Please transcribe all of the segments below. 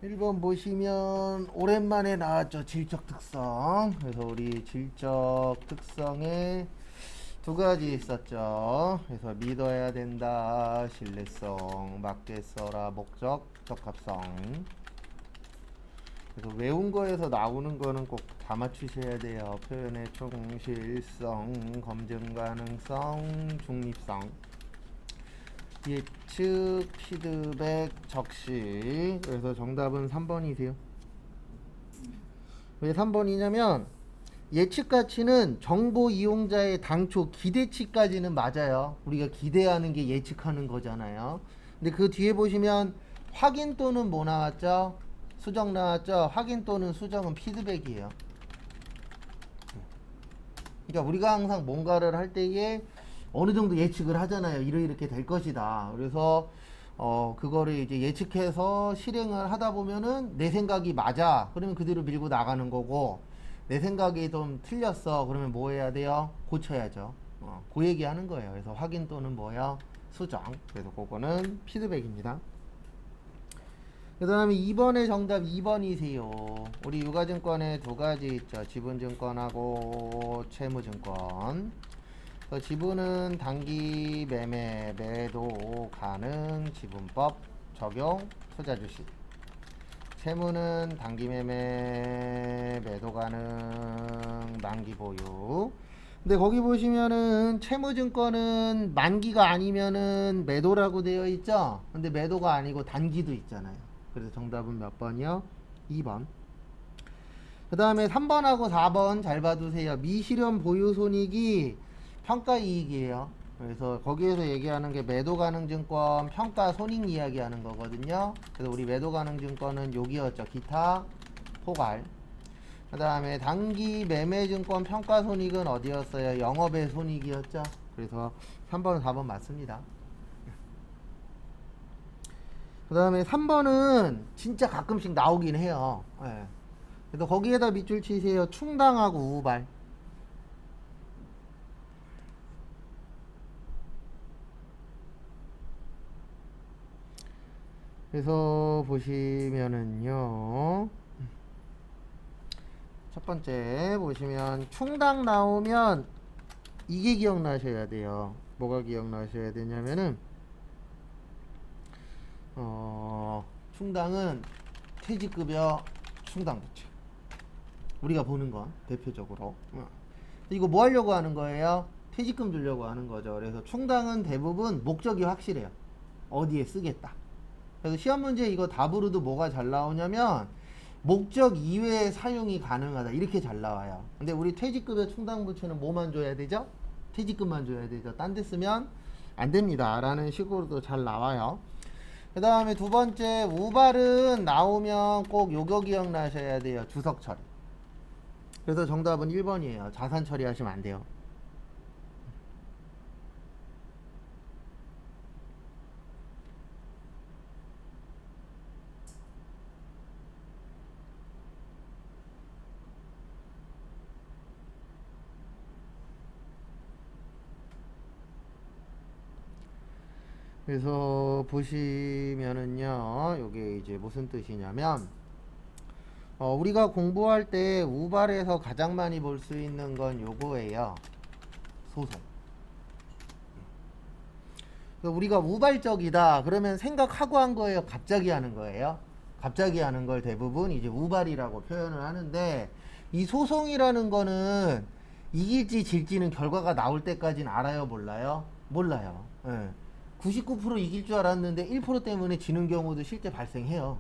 1번 보시면 오랜만에 나왔죠. 질적 특성. 그래서 우리 질적 특성에 두 가지 있었죠. 그래서 믿어야 된다, 신뢰성, 맞게 써라, 목적, 적합성. 그래서 외운 거에서 나오는 거는 꼭 다 맞추셔야 돼요. 표현의 충실성, 검증 가능성, 중립성, 예측, 피드백, 적시. 그래서 정답은 3번이세요. 왜 3번이냐면 예측 가치는 정보 이용자의 당초 기대치까지는 맞아요. 우리가 기대하는 게 예측하는 거잖아요. 근데 그 뒤에 보시면 확인 또는 뭐 나왔죠? 수정 나왔죠? 확인 또는 수정은 피드백이에요. 그러니까 우리가 항상 뭔가를 할 때에 어느 정도 예측을 하잖아요. 이렇게 될 것이다. 그래서 그거를 이제 예측해서 실행을 하다 보면은 내 생각이 맞아. 그러면 그대로 밀고 나가는 거고, 내 생각이 좀 틀렸어. 그러면 뭐 해야 돼요? 고쳐야죠. 그 얘기 하는 거예요. 그래서 확인 또는 뭐야? 수정. 그래서 그거는 피드백입니다. 그 다음에 2번의 정답 2번이세요. 우리 유가증권에 두 가지 있죠. 지분증권하고 채무증권. 지분은 단기 매매, 매도 가능, 지분법 적용, 투자 주식. 채무는 단기 매매, 매도 가능, 만기 보유. 근데 거기 보시면은 채무증권은 만기가 아니면은 매도라고 되어 있죠. 근데 매도가 아니고 단기도 있잖아요. 그래서 정답은 몇 번이요? 2번. 그 다음에 3번하고 4번 잘 봐두세요. 미실현 보유 손익이 평가이익이에요. 그래서 거기에서 얘기하는 게 매도 가능 증권 평가 손익 이야기하는 거거든요. 그래서 우리 매도 가능 증권은 여기였죠. 기타 포괄. 그 다음에 단기 매매 증권 평가 손익은 어디였어요? 영업의 손익이었죠. 그래서 3번 4번 맞습니다. 그 다음에 3번은 진짜 가끔씩 나오긴 해요. 예. 그래서 거기에다 밑줄 치세요. 충당하고 우발. 그래서 보시면은요, 첫 번째 보시면 충당 나오면 이게 기억나셔야 돼요. 뭐가 기억나셔야 되냐면은 충당은 퇴직급여 충당부채. 우리가 보는 건 대표적으로 이거 뭐 하려고 하는 거예요? 퇴직금 주려고 하는 거죠. 그래서 충당은 대부분 목적이 확실해요. 어디에 쓰겠다. 그래서 시험 문제 이거 답으로도 뭐가 잘 나오냐면 목적 이외의 사용이 가능하다 이렇게 잘 나와요. 근데 우리 퇴직급여 충당부채는 뭐만 줘야 되죠? 퇴직금만 줘야 되죠. 딴 데 쓰면 안 됩니다 라는 식으로도 잘 나와요. 그 다음에 두 번째 우발은 나오면 꼭 요거 기억나셔야 돼요. 주석 처리. 그래서 정답은 1번이에요. 자산 처리하시면 안 돼요. 그래서 보시면은요, 요게 이제 무슨 뜻이냐면, 우리가 공부할 때 우발에서 가장 많이 볼 수 있는 건 요거예요. 소송. 우리가 우발적이다 그러면 생각하고 한 거예요? 갑자기 하는 거예요? 갑자기 하는 걸 대부분 이제 우발이라고 표현을 하는데, 이 소송이라는 거는 이길지 질지는 결과가 나올 때까지는 알아요, 몰라요? 몰라요. 예. 99% 이길 줄 알았는데 1% 때문에 지는 경우도 실제 발생해요.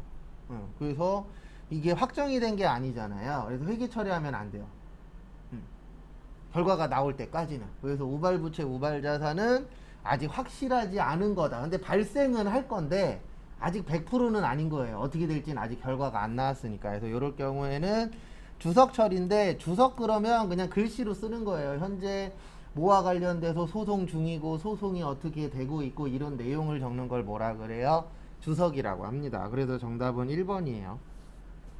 그래서 이게 확정이 된 게 아니잖아요. 그래서 회계 처리하면 안 돼요. 결과가 나올 때까지는. 그래서 우발부채, 우발자산은 아직 확실하지 않은 거다. 근데 발생은 할 건데 아직 100%는 아닌 거예요. 어떻게 될지는 아직 결과가 안 나왔으니까. 그래서 이럴 경우에는 주석 처리인데, 주석 그러면 그냥 글씨로 쓰는 거예요. 현재 뭐와 관련돼서 소송 중이고 소송이 어떻게 되고 있고 이런 내용을 적는 걸 뭐라 그래요? 주석이라고 합니다. 그래서 정답은 1번이에요.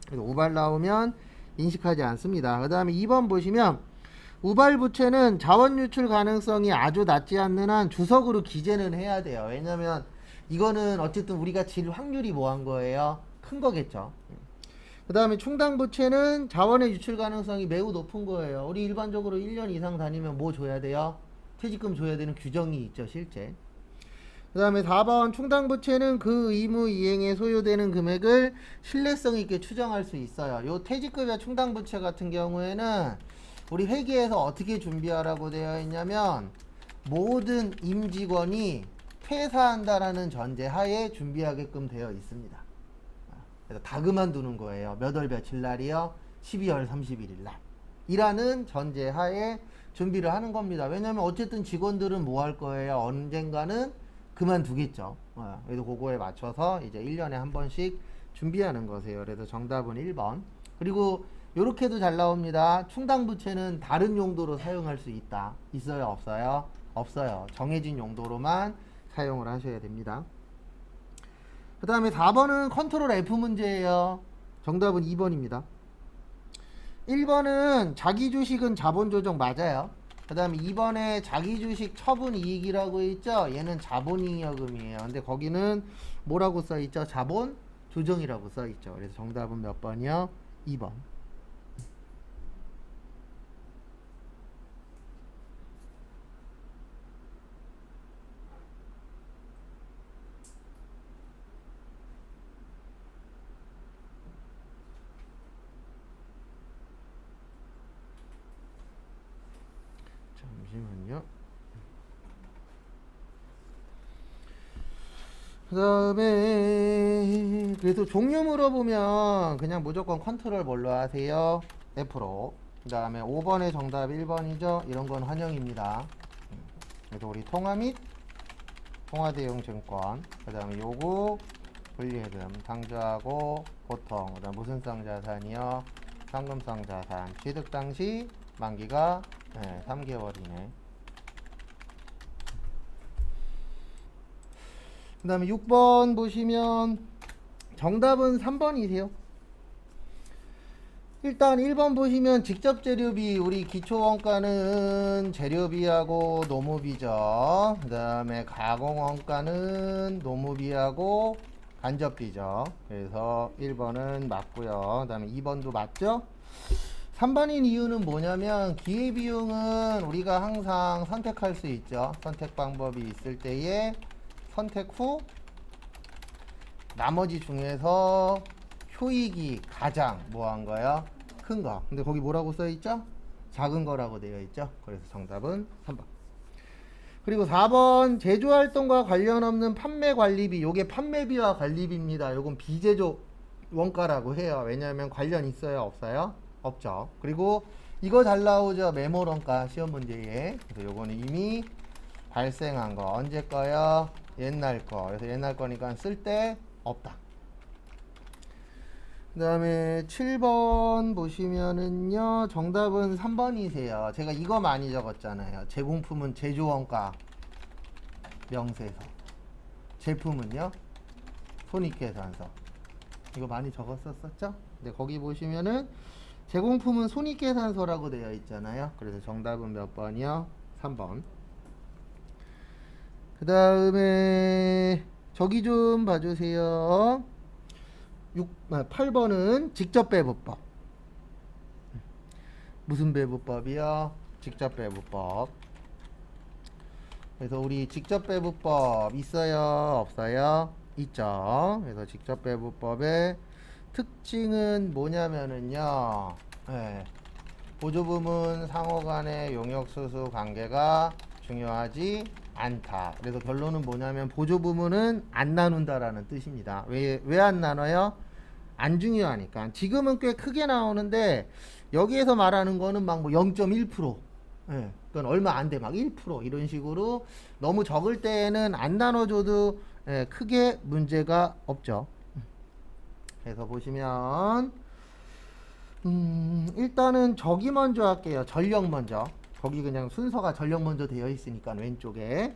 그래서 우발 나오면 인식하지 않습니다. 그 다음에 2번 보시면 우발 부채는 자원 유출 가능성이 아주 낮지 않는 한 주석으로 기재는 해야 돼요. 왜냐면 이거는 어쨌든 우리가 질 확률이 뭐 한 거예요? 큰 거겠죠. 그 다음에 충당부채는 자원의 유출 가능성이 매우 높은 거예요. 우리 일반적으로 1년 이상 다니면 뭐 줘야 돼요? 퇴직금 줘야 되는 규정이 있죠, 실제. 그 다음에 4번 충당부채는 그 의무 이행에 소요되는 금액을 신뢰성 있게 추정할 수 있어요. 요 퇴직급여 충당부채 같은 경우에는 우리 회계에서 어떻게 준비하라고 되어 있냐면 모든 임직원이 퇴사한다라는 전제 하에 준비하게끔 되어 있습니다. 그래서 다 그만두는 거예요. 몇 월 며칠 날이요? 12월 31일 날. 이라는 전제 하에 준비를 하는 겁니다. 왜냐면 어쨌든 직원들은 뭐 할 거예요? 언젠가는 그만두겠죠. 그래서 그거에 맞춰서 이제 1년에 한 번씩 준비하는 거세요. 그래서 정답은 1번. 그리고 요렇게도 잘 나옵니다. 충당부채는 다른 용도로 사용할 수 있다. 있어요? 없어요? 없어요. 정해진 용도로만 사용을 하셔야 됩니다. 그 다음에 4번은 컨트롤 F 문제예요. 정답은 2번입니다. 1번은 자기주식은 자본조정 맞아요. 그 다음에 2번에 자기주식 처분이익이라고 있죠. 얘는 자본잉여금이에요. 근데 거기는 뭐라고 써있죠? 자본조정이라고 써있죠. 그래서 정답은 몇 번이요? 2번. 잠시만요. 그 다음에 그래서 종류 물어보면 그냥 무조건 컨트롤 뭘로 하세요? F로. 그 다음에 5번의 정답 1번이죠. 이런 건 환영입니다. 그래서 우리 통화 및 통화대용증권, 그 다음에 요구, 분리해금, 상주하고 보통, 그 다음 무슨성 자산이요? 상금성 자산. 취득 당시 만기가 3개월이네. 그 다음에 6번 보시면 정답은 3번이세요. 일단 1번 보시면 직접 재료비, 우리 기초원가는 재료비하고 노무비죠. 그 다음에 가공원가는 노무비하고 간접비죠. 그래서 1번은 맞고요. 그 다음에 2번도 맞죠? 3번인 이유는 뭐냐면 기회비용은 우리가 항상 선택할 수 있죠. 선택 방법이 있을 때에 선택 후 나머지 중에서 효익이 가장 뭐한 거예요? 큰 거. 근데 거기 뭐라고 써 있죠? 작은 거라고 되어 있죠. 그래서 정답은 3번. 그리고 4번 제조활동과 관련 없는 판매관리비. 요게 판매비와 관리비입니다. 요건 비제조 원가라고 해요. 왜냐하면 관련 있어요? 없어요? 없죠. 그리고 이거 잘 나오죠? 메모론가 시험 문제에. 그래서 요거는 이미 발생한 거. 언제 거요? 옛날 거. 그래서 옛날 거니까 쓸 데 없다. 그 다음에 7번 보시면은요, 정답은 3번이세요. 제가 이거 많이 적었잖아요. 제공품은 제조원가 명세서, 제품은요 손익계산서. 이거 많이 적었었죠? 근데 거기 보시면은 제공품은 손익계산서라고 되어 있잖아요. 그래서 정답은 몇 번이요? 3번. 그 다음에 저기 좀 봐주세요. 8번은 직접배부법. 무슨 배부법이요? 직접배부법. 그래서 우리 직접배부법 있어요? 없어요? 있죠. 그래서 직접배부법의 특징은 뭐냐면은요, 보조부문 상호 간의 용역수수 관계가 중요하지 않다. 그래서 결론은 뭐냐면 보조부문은 안 나눈다라는 뜻입니다. 왜 안 나눠요? 안 중요하니까. 지금은 꽤 크게 나오는데 여기에서 말하는 거는 막 뭐 0.1%, 그건 얼마 안 돼, 막 1% 이런 식으로 너무 적을 때에는 안 나눠줘도 크게 문제가 없죠. 그래서 보시면 일단은 저기 먼저 할게요. 전력 먼저. 거기 그냥 순서가 전력 먼저 되어 있으니까 왼쪽에.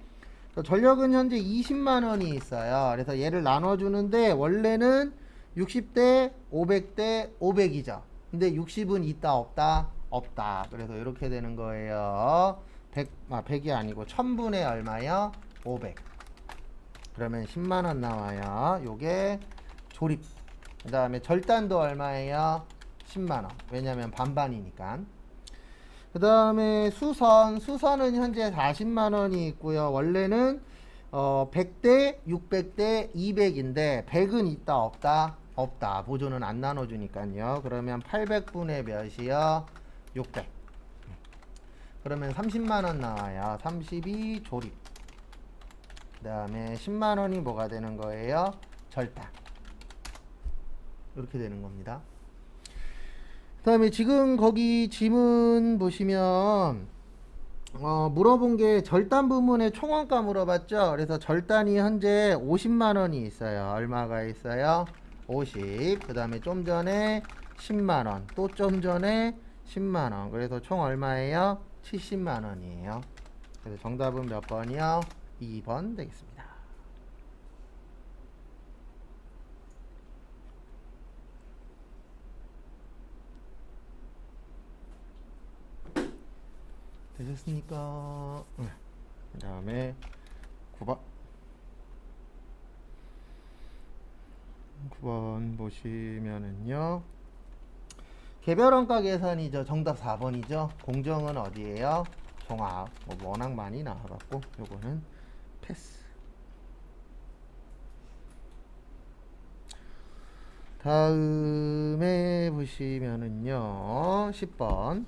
전력은 현재 20만 원이 있어요. 그래서 얘를 나눠주는데 원래는 60대 500대 500이죠. 근데 60은 있다 없다? 없다. 그래서 이렇게 되는 거예요. 100이 아니고 1000분의 얼마요? 500. 그러면 10만 원 나와요. 요게 조립 그 다음에 절단도 얼마예요? 10만원. 왜냐면 반반이니까. 그 다음에 수선은 현재 40만원이 있고요. 원래는 100대, 600대, 200인데 100은 있다 없다? 없다. 보조는 안 나눠주니까요. 그러면 800분의 몇이요? 600. 그러면 30만원 나와요. 32 조립. 그 다음에 10만원이 뭐가 되는 거예요? 절단. 이렇게 되는 겁니다. 그 다음에 지금 거기 지문 보시면 물어본 게 절단 부문의 총원가 물어봤죠. 그래서 절단이 현재 50만원이 있어요. 얼마가 있어요? 50. 그 다음에 좀 전에 10만원, 또 좀 전에 10만원. 그래서 총 얼마예요? 70만원이에요. 그래서 정답은 몇 번이요? 2번 되겠습니다. 되셨습니까? 그 다음에 9번 보시면은요, 개별원가 계산이죠. 정답 4번이죠. 공정은 어디예요? 종합. 워낙 많이 나와갖고 요거는 패스. 다음에 보시면은요, 10번.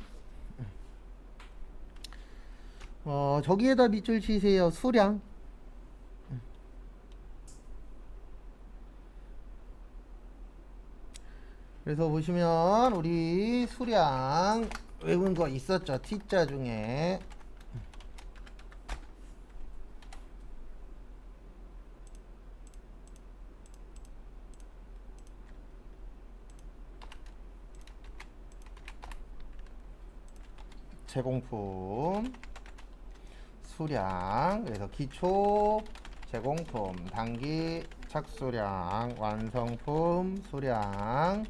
저기에다 밑줄 치세요. 수량. 그래서 보시면 우리 수량 외운 거 있었죠. T자 중에. 제공품 수량. 그래서 기초 제공품, 단기 착수량, 완성품 수량,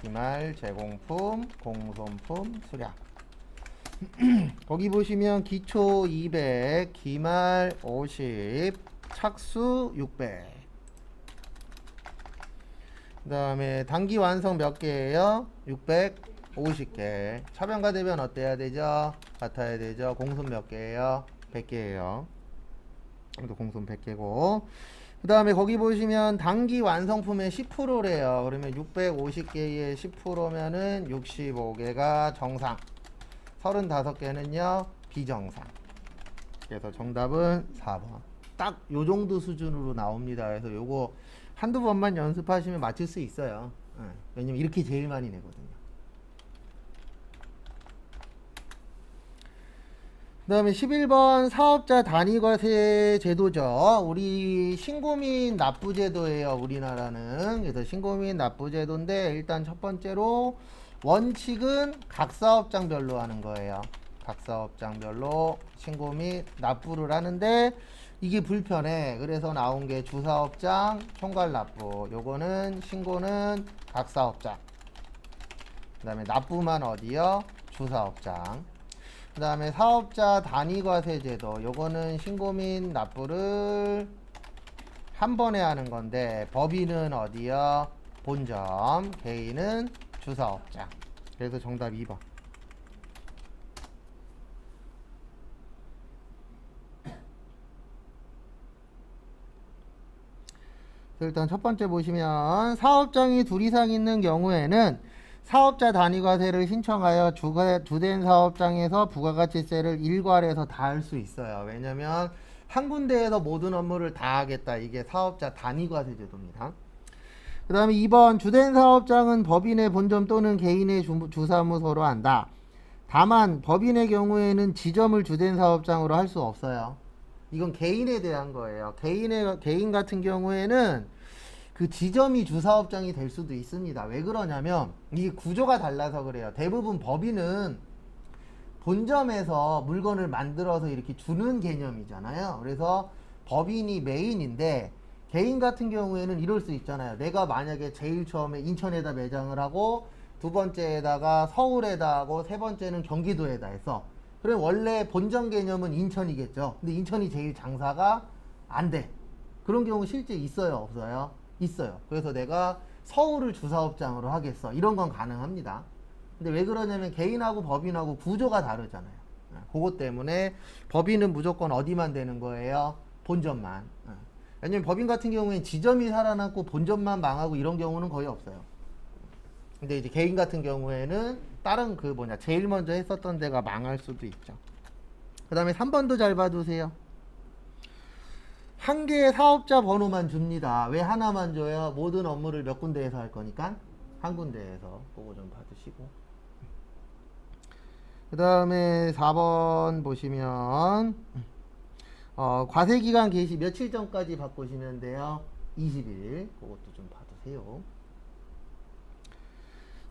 기말 제공품, 공손품 수량. 거기 보시면 기초 200, 기말 50, 착수 600. 그 다음에 단기 완성 몇 개예요? 650개. 차변과 대변 어때야 되죠? 같아야 되죠? 공손 몇 개예요? 100개예요. 또 공손 100개고. 그 다음에 거기 보시면 단기 완성품의 10%래요. 그러면 650개의 10%면은 65개가 정상, 35개는요 비정상. 그래서 정답은 4번. 딱 요 정도 수준으로 나옵니다. 그래서 요거 한두 번만 연습하시면 맞출 수 있어요. 왜냐면 이렇게 제일 많이 내거든요. 그 다음에 11번 사업자 단위과세 제도죠. 우리 신고민 납부제도예요. 우리나라는. 그래서 신고민 납부제도인데 일단 첫 번째로 원칙은 각 사업장별로 하는 거예요. 각 사업장별로 신고 및 납부를 하는데 이게 불편해. 그래서 나온 게 주사업장 총괄 납부. 요거는 신고는 각 사업장. 그 다음에 납부만 어디요? 주사업장. 그 다음에 사업자 단위과세 제도. 요거는 신고 및 납부를 한 번에 하는 건데 법인은 어디요? 본점. 개인은 주사업장. 그래서 정답 2번. 일단 첫 번째 보시면 사업장이 둘 이상 있는 경우에는 사업자 단위과세를 신청하여 주된 사업장에서 부가가치세를 일괄해서 다 할 수 있어요. 왜냐면 한 군데에서 모든 업무를 다 하겠다. 이게 사업자 단위과세 제도입니다. 그 다음에 2번 주된 사업장은 법인의 본점 또는 개인의 주사무소로 한다. 다만 법인의 경우에는 지점을 주된 사업장으로 할 수 없어요. 이건 개인에 대한 거예요. 개인 같은 경우에는 그 지점이 주사업장이 될 수도 있습니다. 왜 그러냐면 이게 구조가 달라서 그래요. 대부분 법인은 본점에서 물건을 만들어서 이렇게 주는 개념이잖아요. 그래서 법인이 메인인데 개인 같은 경우에는 이럴 수 있잖아요. 내가 만약에 제일 처음에 인천에다 매장을 하고 두 번째에다가 서울에다 하고 세 번째는 경기도에다 해서, 그럼 원래 본점 개념은 인천이겠죠. 근데 인천이 제일 장사가 안 돼. 그런 경우 실제 있어요, 없어요? 있어요. 그래서 내가 서울을 주사업장으로 하겠어. 이런 건 가능합니다. 근데 왜 그러냐면 개인하고 법인하고 구조가 다르잖아요. 그것 때문에 법인은 무조건 어디만 되는 거예요? 본점만. 왜냐면 법인 같은 경우에는 지점이 살아남고 본점만 망하고 이런 경우는 거의 없어요. 근데 이제 개인 같은 경우에는 다른 제일 먼저 했었던 데가 망할 수도 있죠. 그 다음에 3번도 잘 봐두세요. 한 개의 사업자 번호만 줍니다. 왜 하나만 줘요? 모든 업무를 몇 군데에서 할 거니까 한 군데에서. 그거 좀 봐두시고. 그 다음에 4번 보시면 과세기간 개시 며칠 전까지 바꾸시면 돼요? 20일. 그것도 좀 봐두세요.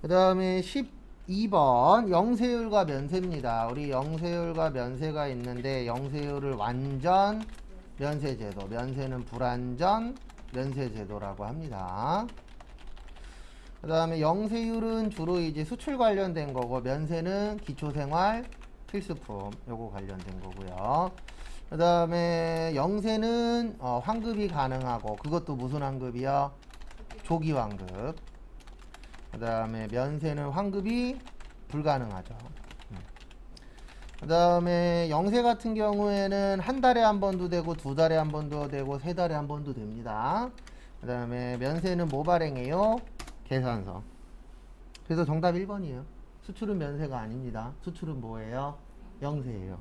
그 다음에 12번 영세율과 면세입니다. 우리 영세율과 면세가 있는데 영세율을 완전 면세제도, 면세는 불완전 면세제도라고 합니다. 그 다음에 영세율은 주로 이제 수출 관련된 거고, 면세는 기초생활 필수품 요거 관련된 거고요. 그 다음에 영세는 환급이 가능하고, 그것도 무슨 환급이요? 조기 환급. 그 다음에 면세는 환급이 불가능하죠. 그 다음에 영세 같은 경우에는 한 달에 한 번도 되고, 두 달에 한 번도 되고, 세 달에 한 번도 됩니다. 그 다음에 면세는 뭐 발행해요? 계산서. 그래서 정답 1번이에요. 수출은 면세가 아닙니다. 수출은 뭐예요? 영세예요.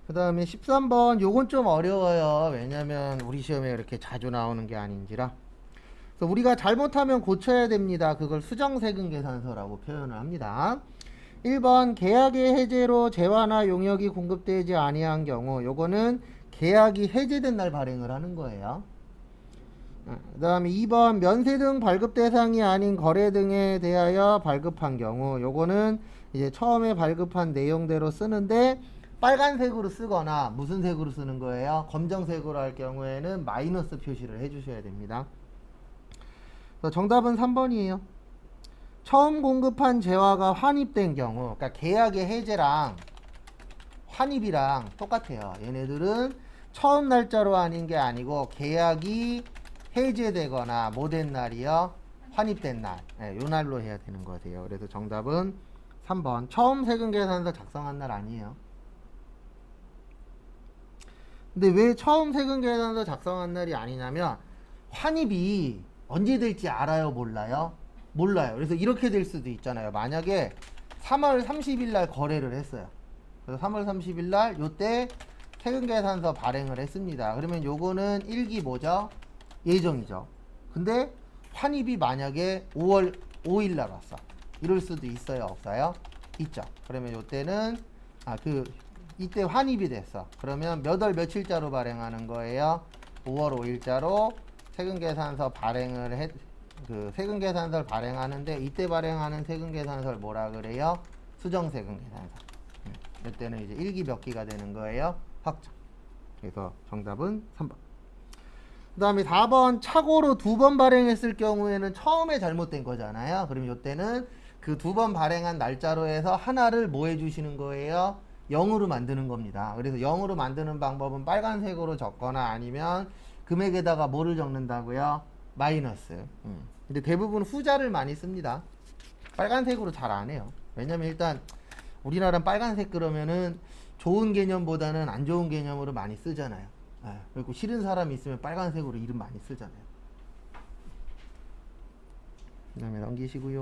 그 다음에 13번 요건 좀 어려워요. 왜냐면 우리 시험에 이렇게 자주 나오는 게 아닌지라. 그래서 우리가 잘못하면 고쳐야 됩니다. 그걸 수정세금 계산서라고 표현을 합니다. 1번 계약의 해제로 재화나 용역이 공급되지 아니한 경우, 요거는 계약이 해제된 날 발행을 하는 거예요. 그 다음에 2번 면세 등 발급 대상이 아닌 거래 등에 대하여 발급한 경우, 요거는 이제 처음에 발급한 내용대로 쓰는데 빨간색으로 쓰거나 무슨 색으로 쓰는 거예요? 검정색으로 할 경우에는 마이너스 표시를 해주셔야 됩니다. 정답은 3번이에요. 처음 공급한 재화가 환입된 경우, 그러니까 계약의 해제랑 환입이랑 똑같아요. 얘네들은 처음 날짜로 아닌 게 아니고 계약이 해제되거나 뭐 된 날이요? 환입된 날. 네, 요 날로 해야 되는 거세요. 그래서 정답은 3번. 처음 세금 계산서 작성한 날 아니에요. 근데 왜 처음 세금 계산서 작성한 날이 아니냐면 환입이 언제 될지 알아요? 몰라요? 몰라요. 그래서 이렇게 될 수도 있잖아요. 만약에 3월 30일 날 거래를 했어요. 그래서 3월 30일 날 요때 세금계산서 발행을 했습니다. 그러면 요거는 1기 뭐죠? 예정이죠. 근데 환입이 만약에 5월 5일 날 왔어. 이럴 수도 있어요? 없어요? 있죠. 그러면 요때는 이때 환입이 됐어. 그러면 몇 월 며칠자로 발행하는 거예요? 5월 5일자로 세금계산서 발행을 세금계산서를 발행하는데, 이때 발행하는 세금계산서를 뭐라 그래요? 수정세금계산서. 이때는 이제 1기 몇 기가 되는 거예요? 확정. 그래서 정답은 3번. 그 다음에 4번 착오로 2번 발행했을 경우에는 처음에 잘못된 거잖아요. 그럼 이때는 그 2번 발행한 날짜로 해서 하나를 뭐 해주시는 거예요? 0으로 만드는 겁니다. 그래서 0으로 만드는 방법은 빨간색으로 적거나 아니면 금액에다가 뭐를 적는다고요? 마이너스. 근데 대부분 후자를 많이 씁니다. 빨간색으로 잘 안 해요. 왜냐면 일단 우리나라는 빨간색 그러면은 좋은 개념보다는 안 좋은 개념으로 많이 쓰잖아요. 그리고 싫은 사람이 있으면 빨간색으로 이름 많이 쓰잖아요. 그 다음에 넘기시고요.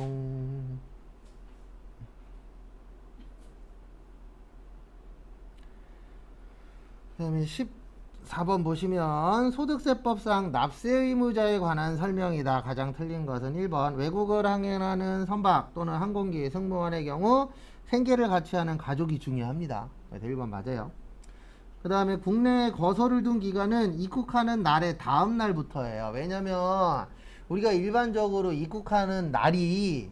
그 다음에 14번 보시면 소득세법상 납세 의무자에 관한 설명이다. 가장 틀린 것은 1번 외국을 항해하는 선박 또는 항공기 승무원의 경우 생계를 같이 하는 가족이 중요합니다. 그래서 1번 맞아요. 그 다음에 국내에 거소를 둔 기간은 입국하는 날의 다음 날부터예요. 왜냐면 우리가 일반적으로 입국하는 날이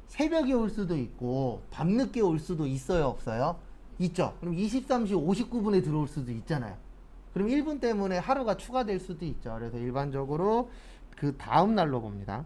새벽에 올 수도 있고 밤늦게 올 수도 있어요? 없어요? 있죠. 그럼 23시 59분에 들어올 수도 있잖아요. 그럼 1분 때문에 하루가 추가될 수도 있죠. 그래서 일반적으로 그 다음 날로 봅니다.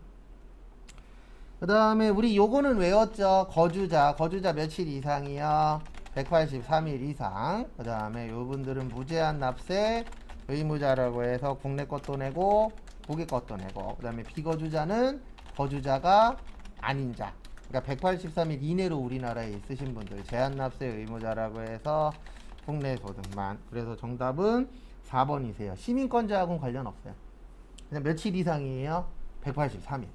그 다음에 우리 요거는 외웠죠. 거주자 며칠 이상이요? 183일 이상. 그 다음에 요분들은 무제한 납세 의무자라고 해서 국내 것도 내고 국외 것도 내고, 그 다음에 비거주자는 거주자가 아닌 자, 그러니까 183일 이내로 우리나라에 있으신 분들 제한 납세 의무자라고 해서 국내 소득만. 그래서 정답은 4번이세요. 시민권자하고는 관련 없어요. 그냥 며칠 이상이에요? 183일.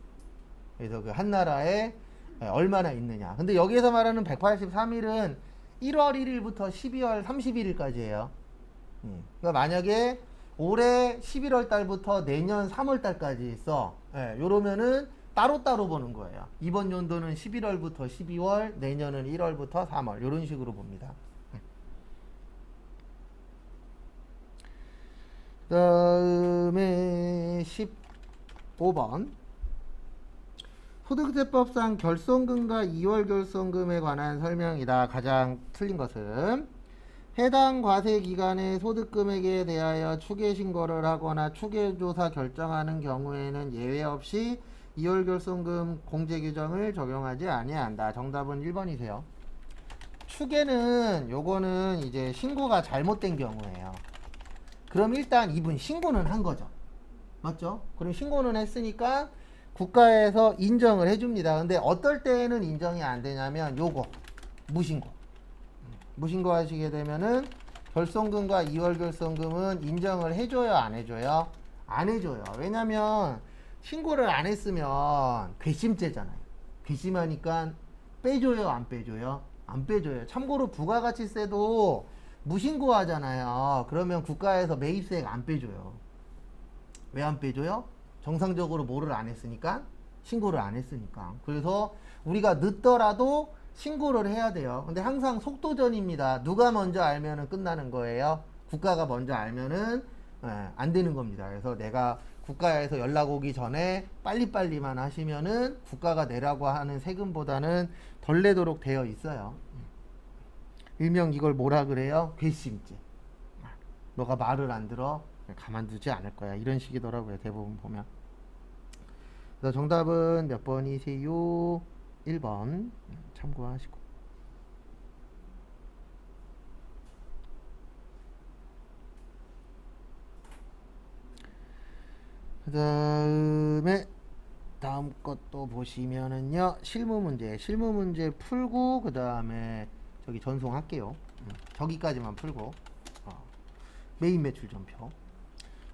그래서 그 한 나라에 얼마나 있느냐. 근데 여기에서 말하는 183일은 1월 1일부터 12월 31일까지예요. 그러니까 만약에 올해 11월 달부터 내년 3월 달까지 있어. 요러면은 따로따로 보는 거예요. 이번 연도는 11월부터 12월, 내년은 1월부터 3월. 요런 식으로 봅니다. 그 다음에 15번. 소득세법상 결손금과 2월 결손금에 관한 설명이다. 가장 틀린 것은 해당 과세 기간의 소득금액에 대하여 추계 신고를 하거나 추계 조사 결정하는 경우에는 예외 없이 2월 결손금 공제 규정을 적용하지 아니한다. 정답은 1번이세요. 추계는 요거는 이제 신고가 잘못된 경우예요. 그럼 일단 이분 신고는 한 거죠. 맞죠? 그럼 신고는 했으니까 국가에서 인정을 해줍니다. 근데 어떨 때는 인정이 안 되냐면 요거 무신고. 무신고 하시게 되면은 결손금과 2월 결손금은 인정을 해줘요, 안 해줘요? 안 해줘요. 왜냐면 신고를 안 했으면 괘씸죄잖아요. 괘씸하니까 빼줘요, 안 빼줘요? 안 빼줘요. 참고로 부가가치세도 무신고 하잖아요. 그러면 국가에서 매입세액 안 빼줘요. 왜 안 빼줘요? 정상적으로 뭐를 안 했으니까? 신고를 안 했으니까. 그래서 우리가 늦더라도 신고를 해야 돼요. 근데 항상 속도전입니다. 누가 먼저 알면은 끝나는 거예요. 국가가 먼저 알면은 안 되는 겁니다. 그래서 내가 국가에서 연락 오기 전에 빨리빨리만 하시면은 국가가 내라고 하는 세금보다는 덜 내도록 되어 있어요. 일명 이걸 뭐라 그래요? 괘씸죄. 너가 말을 안 들어? 가만두지 않을 거야. 이런 식이더라고요. 대부분 보면. 그래서 정답은 몇 번이세요? 1번 참고하시고. 그 다음에 다음 것도 보시면은요, 실무 문제 풀고 그 다음에 저기 전송할게요. 저기까지만 풀고 메인 매출 전표.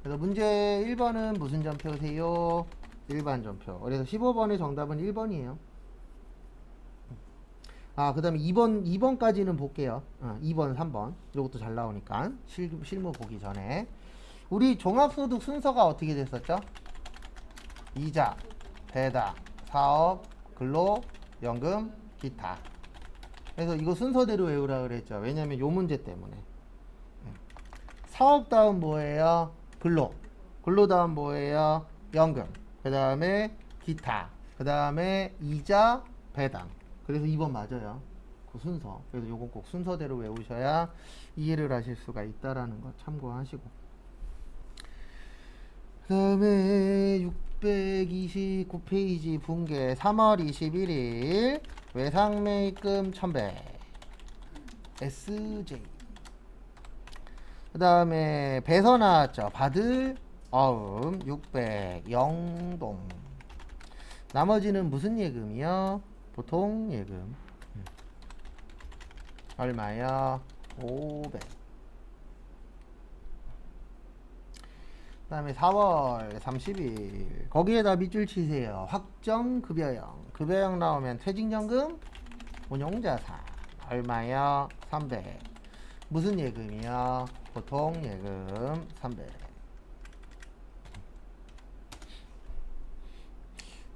그래서 문제 1번은 무슨 전표세요? 일반 전표. 그래서 15번의 정답은 1번이에요. 그 다음에 2번까지는 볼게요. 2번, 3번. 이것도 잘 나오니까. 실무 보기 전에. 우리 종합소득 순서가 어떻게 됐었죠? 이자, 배당, 사업, 근로, 연금, 기타. 그래서 이거 순서대로 외우라 그랬죠. 왜냐면 요 문제 때문에. 사업 다음 뭐예요? 근로. 근로 다음 뭐예요? 연금. 그 다음에 기타. 그 다음에 이자, 배당. 그래서 2번 맞아요. 그 순서. 그래서 요건 꼭 순서대로 외우셔야 이해를 하실 수가 있다라는 거 참고하시고. 그 다음에 629페이지 분계 3월 21일 외상매입금 1100 SJ. 그 다음에 배서 나왔죠. 받을 600 영동. 나머지는 무슨 예금이요? 보통 예금. 얼마요? 500. 그 다음에 4월 30일 거기에다 밑줄 치세요. 확정급여형. 급여형 나오면 퇴직연금, 운용자산. 얼마요? 300. 무슨 예금이요? 보통 예금 300.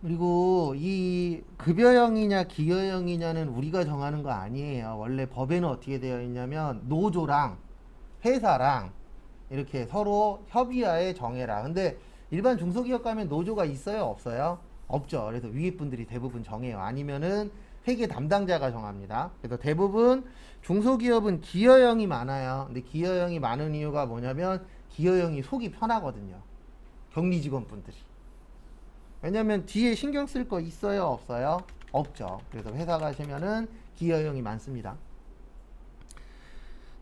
그리고 이 급여형이냐 기여형이냐는 우리가 정하는 거 아니에요. 원래 법에는 어떻게 되어 있냐면 노조랑 회사랑 이렇게 서로 협의하에 정해라. 근데 일반 중소기업 가면 노조가 있어요? 없어요? 없죠. 그래서 위에 분들이 대부분 정해요. 아니면은 회계 담당자가 정합니다. 그래서 대부분 중소기업은 기여형이 많아요. 근데 기여형이 많은 이유가 뭐냐면 기여형이 속이 편하거든요. 격리 직원분들이. 왜냐면 뒤에 신경 쓸 거 있어요? 없어요? 없죠. 그래서 회사 가시면은 기여형이 많습니다.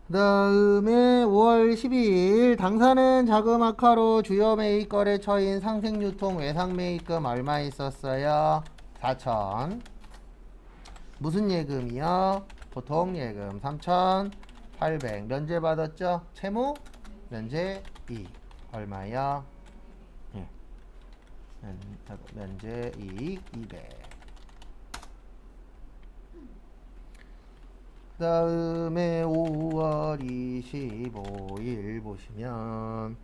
그 다음에 5월 12일 당사는 자금악화로 주요 매입거래 처인 상생유통 외상매입금 얼마 있었어요? 4천. 무슨 예금이요? 보통예금 3,800. 면제받았죠? 채무? 면제 2. 얼마요? 예. 면제 이익 200. 그 다음에 5월 25일 보시면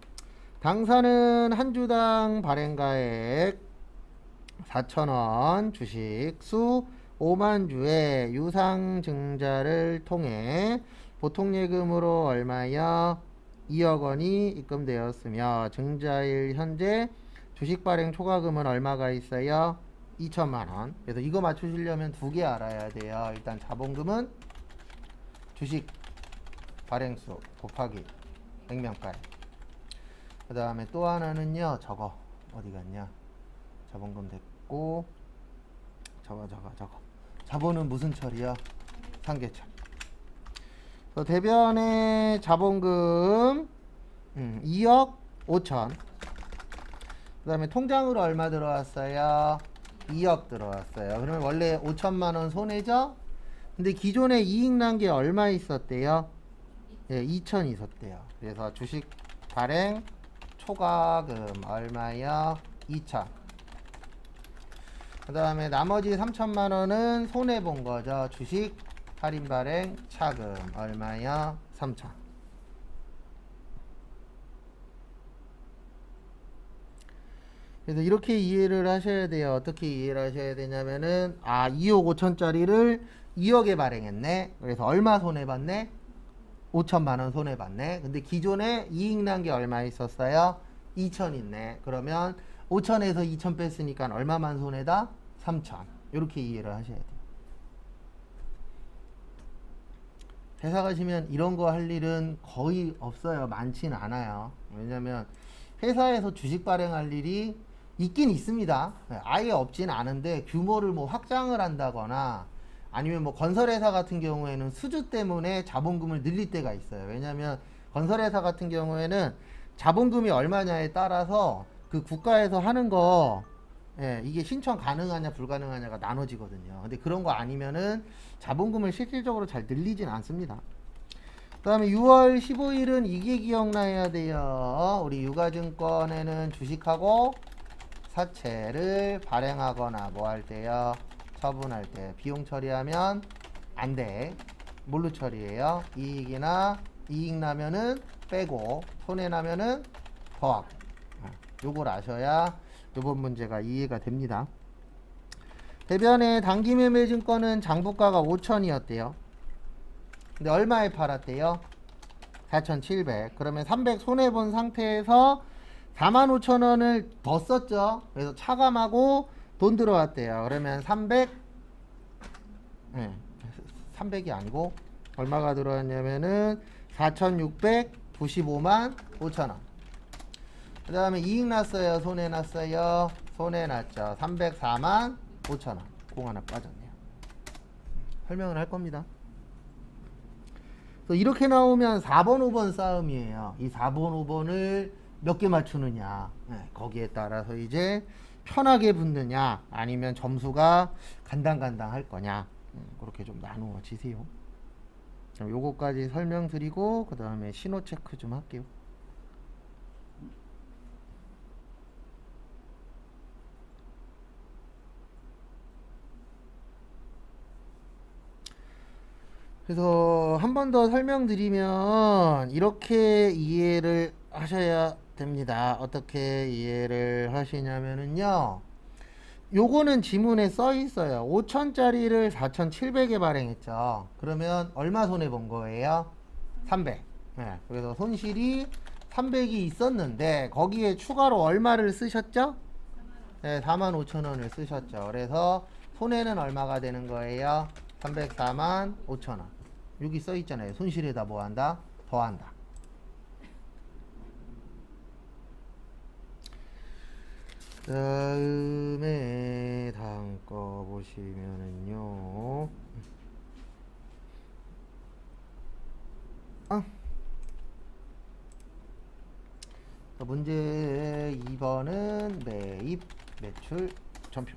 당사는 한 주당 발행가액 4,000원 주식 수 5만 주의 유상증자를 통해 보통예금으로 얼마여 2억 원이 입금되었으며 증자일 현재 주식 발행 초과금은 얼마가 있어요? 2천만 원. 그래서 이거 맞추시려면 두 개 알아야 돼요. 일단 자본금은 주식 발행수 곱하기 액면가액. 그 다음에 또 하나는요, 저거 어디 갔냐? 자본금 됐고, 저거. 자본은 무슨 처리야? 상계처리. 대변의 자본금 2억 5천. 그 다음에 통장으로 얼마 들어왔어요? 2억 들어왔어요. 그러면 원래 5천만 원 손해죠? 근데 기존에 이익 난 게 얼마 있었대요? 예, 2천 있었대요. 그래서 주식 발행 초과금 얼마요? 2천. 그 다음에 나머지 3천만 원은 손해 본 거죠. 주식 할인 발행 차금 얼마요? 3천. 그래서 이렇게 이해를 하셔야 돼요. 어떻게 이해를 하셔야 되냐면은 2억 5천짜리를 2억에 발행했네. 그래서 얼마 손해봤네? 5천만 원 손해봤네. 근데 기존에 이익 난 게 얼마 있었어요? 2천 있네. 그러면 5천에서 2천 뺐으니까 얼마만 손해다? 3천. 이렇게 이해를 하셔야 돼요. 회사 가시면 이런 거 할 일은 거의 없어요. 많지는 않아요. 왜냐면 회사에서 주식 발행할 일이 있긴 있습니다. 아예 없진 않은데 규모를 뭐 확장을 한다거나 아니면 뭐 건설회사 같은 경우에는 수주 때문에 자본금을 늘릴 때가 있어요. 왜냐하면 건설회사 같은 경우에는 자본금이 얼마냐에 따라서 그 국가에서 하는 거 이게 신청 가능하냐 불가능하냐가 나눠지거든요. 근데 그런 거 아니면은 자본금을 실질적으로 잘 늘리진 않습니다. 그 다음에 6월 15일은 이게 기억나야 돼요. 우리 유가증권에는 주식하고 사채를 발행하거나 뭐 할 때요? 처분할 때 비용 처리하면 안 돼. 뭘로 처리해요? 이익이나 이익 나면은 빼고 손해 나면은 더하고. 요걸 아셔야 요번 문제가 이해가 됩니다. 대변의 단기매매증권은 장부가가 5천이었대요. 근데 얼마에 팔았대요? 4,700. 그러면 300 손해본 상태에서 45,000원을 더 썼죠. 그래서 차감하고 돈 들어왔대요. 그러면 300이 아니고 얼마가 들어왔냐면은 4,695만 5천원. 그 다음에 이익 났어요? 손해 났어요? 손해 났죠. 304만 5천원. 공 하나 빠졌네요. 설명을 할 겁니다. 그래서 이렇게 나오면 4번, 5번 싸움이에요. 이 4번, 5번을 몇 개 맞추느냐. 거기에 따라서 이제 편하게 붙느냐 아니면 점수가 간당간당 할 거냐. 그렇게 좀 나누어지세요. 요거까지 설명드리고 그 다음에 신호 체크 좀 할게요. 그래서 한 번 더 설명드리면 이렇게 이해를 하셔야 됩니다. 어떻게 이해를 하시냐면은요. 요거는 지문에 써 있어요. 5천짜리를 4,700에 발행했죠. 그러면 얼마 손해 본 거예요? 300. 그래서 손실이 300이 있었는데 거기에 추가로 얼마를 쓰셨죠? 45,000원을 쓰셨죠. 그래서 손해는 얼마가 되는 거예요? 304만 5천원. 여기 써 있잖아요. 손실에다 뭐 한다? 더한다. 다음에 다음 거 보시면은요. 문제 2번은 매입 매출 전표.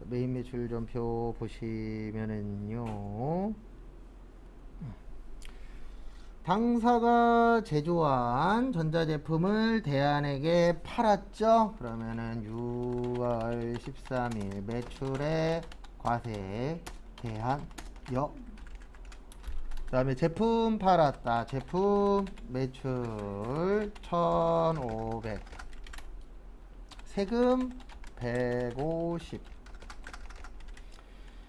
매입 매출 전표 보시면은요, 당사가 제조한 전자제품을 대안에게 팔았죠. 그러면은 6월 13일 매출의 과세 대안여. 그 다음에 제품 팔았다. 제품 매출 1,500, 세금 150.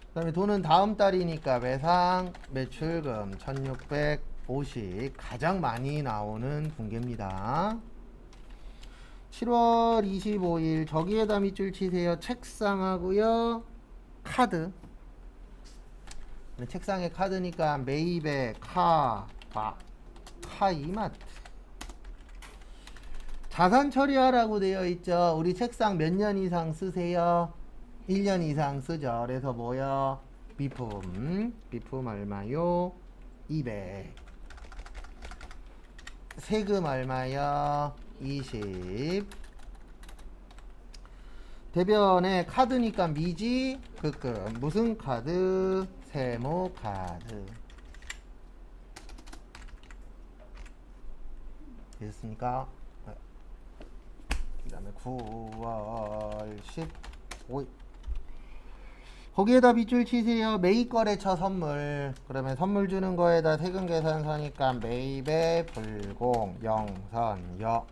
그 다음에 돈은 다음 달이니까 매상 매출금 1,650. 가장 많이 나오는 분계입니다. 7월 25일 저기에다 밑줄 치세요. 책상하고요, 카드. 책상에 카드니까 매입에 카이마트. 자산 처리하라고 되어 있죠. 우리 책상 몇 년 이상 쓰세요? 1년 이상 쓰죠. 그래서 뭐요? 비품 얼마요? 200. 세금 얼마요? 20. 대변에 카드니까 미지 급금. 무슨 카드? 세무카드. 됐습니까? 그 다음에 9월 15일 거기에다 밑줄 치세요. 매입거래처 선물. 그러면 선물 주는 거에다 세금 계산서니까 매입의 불공 영선여.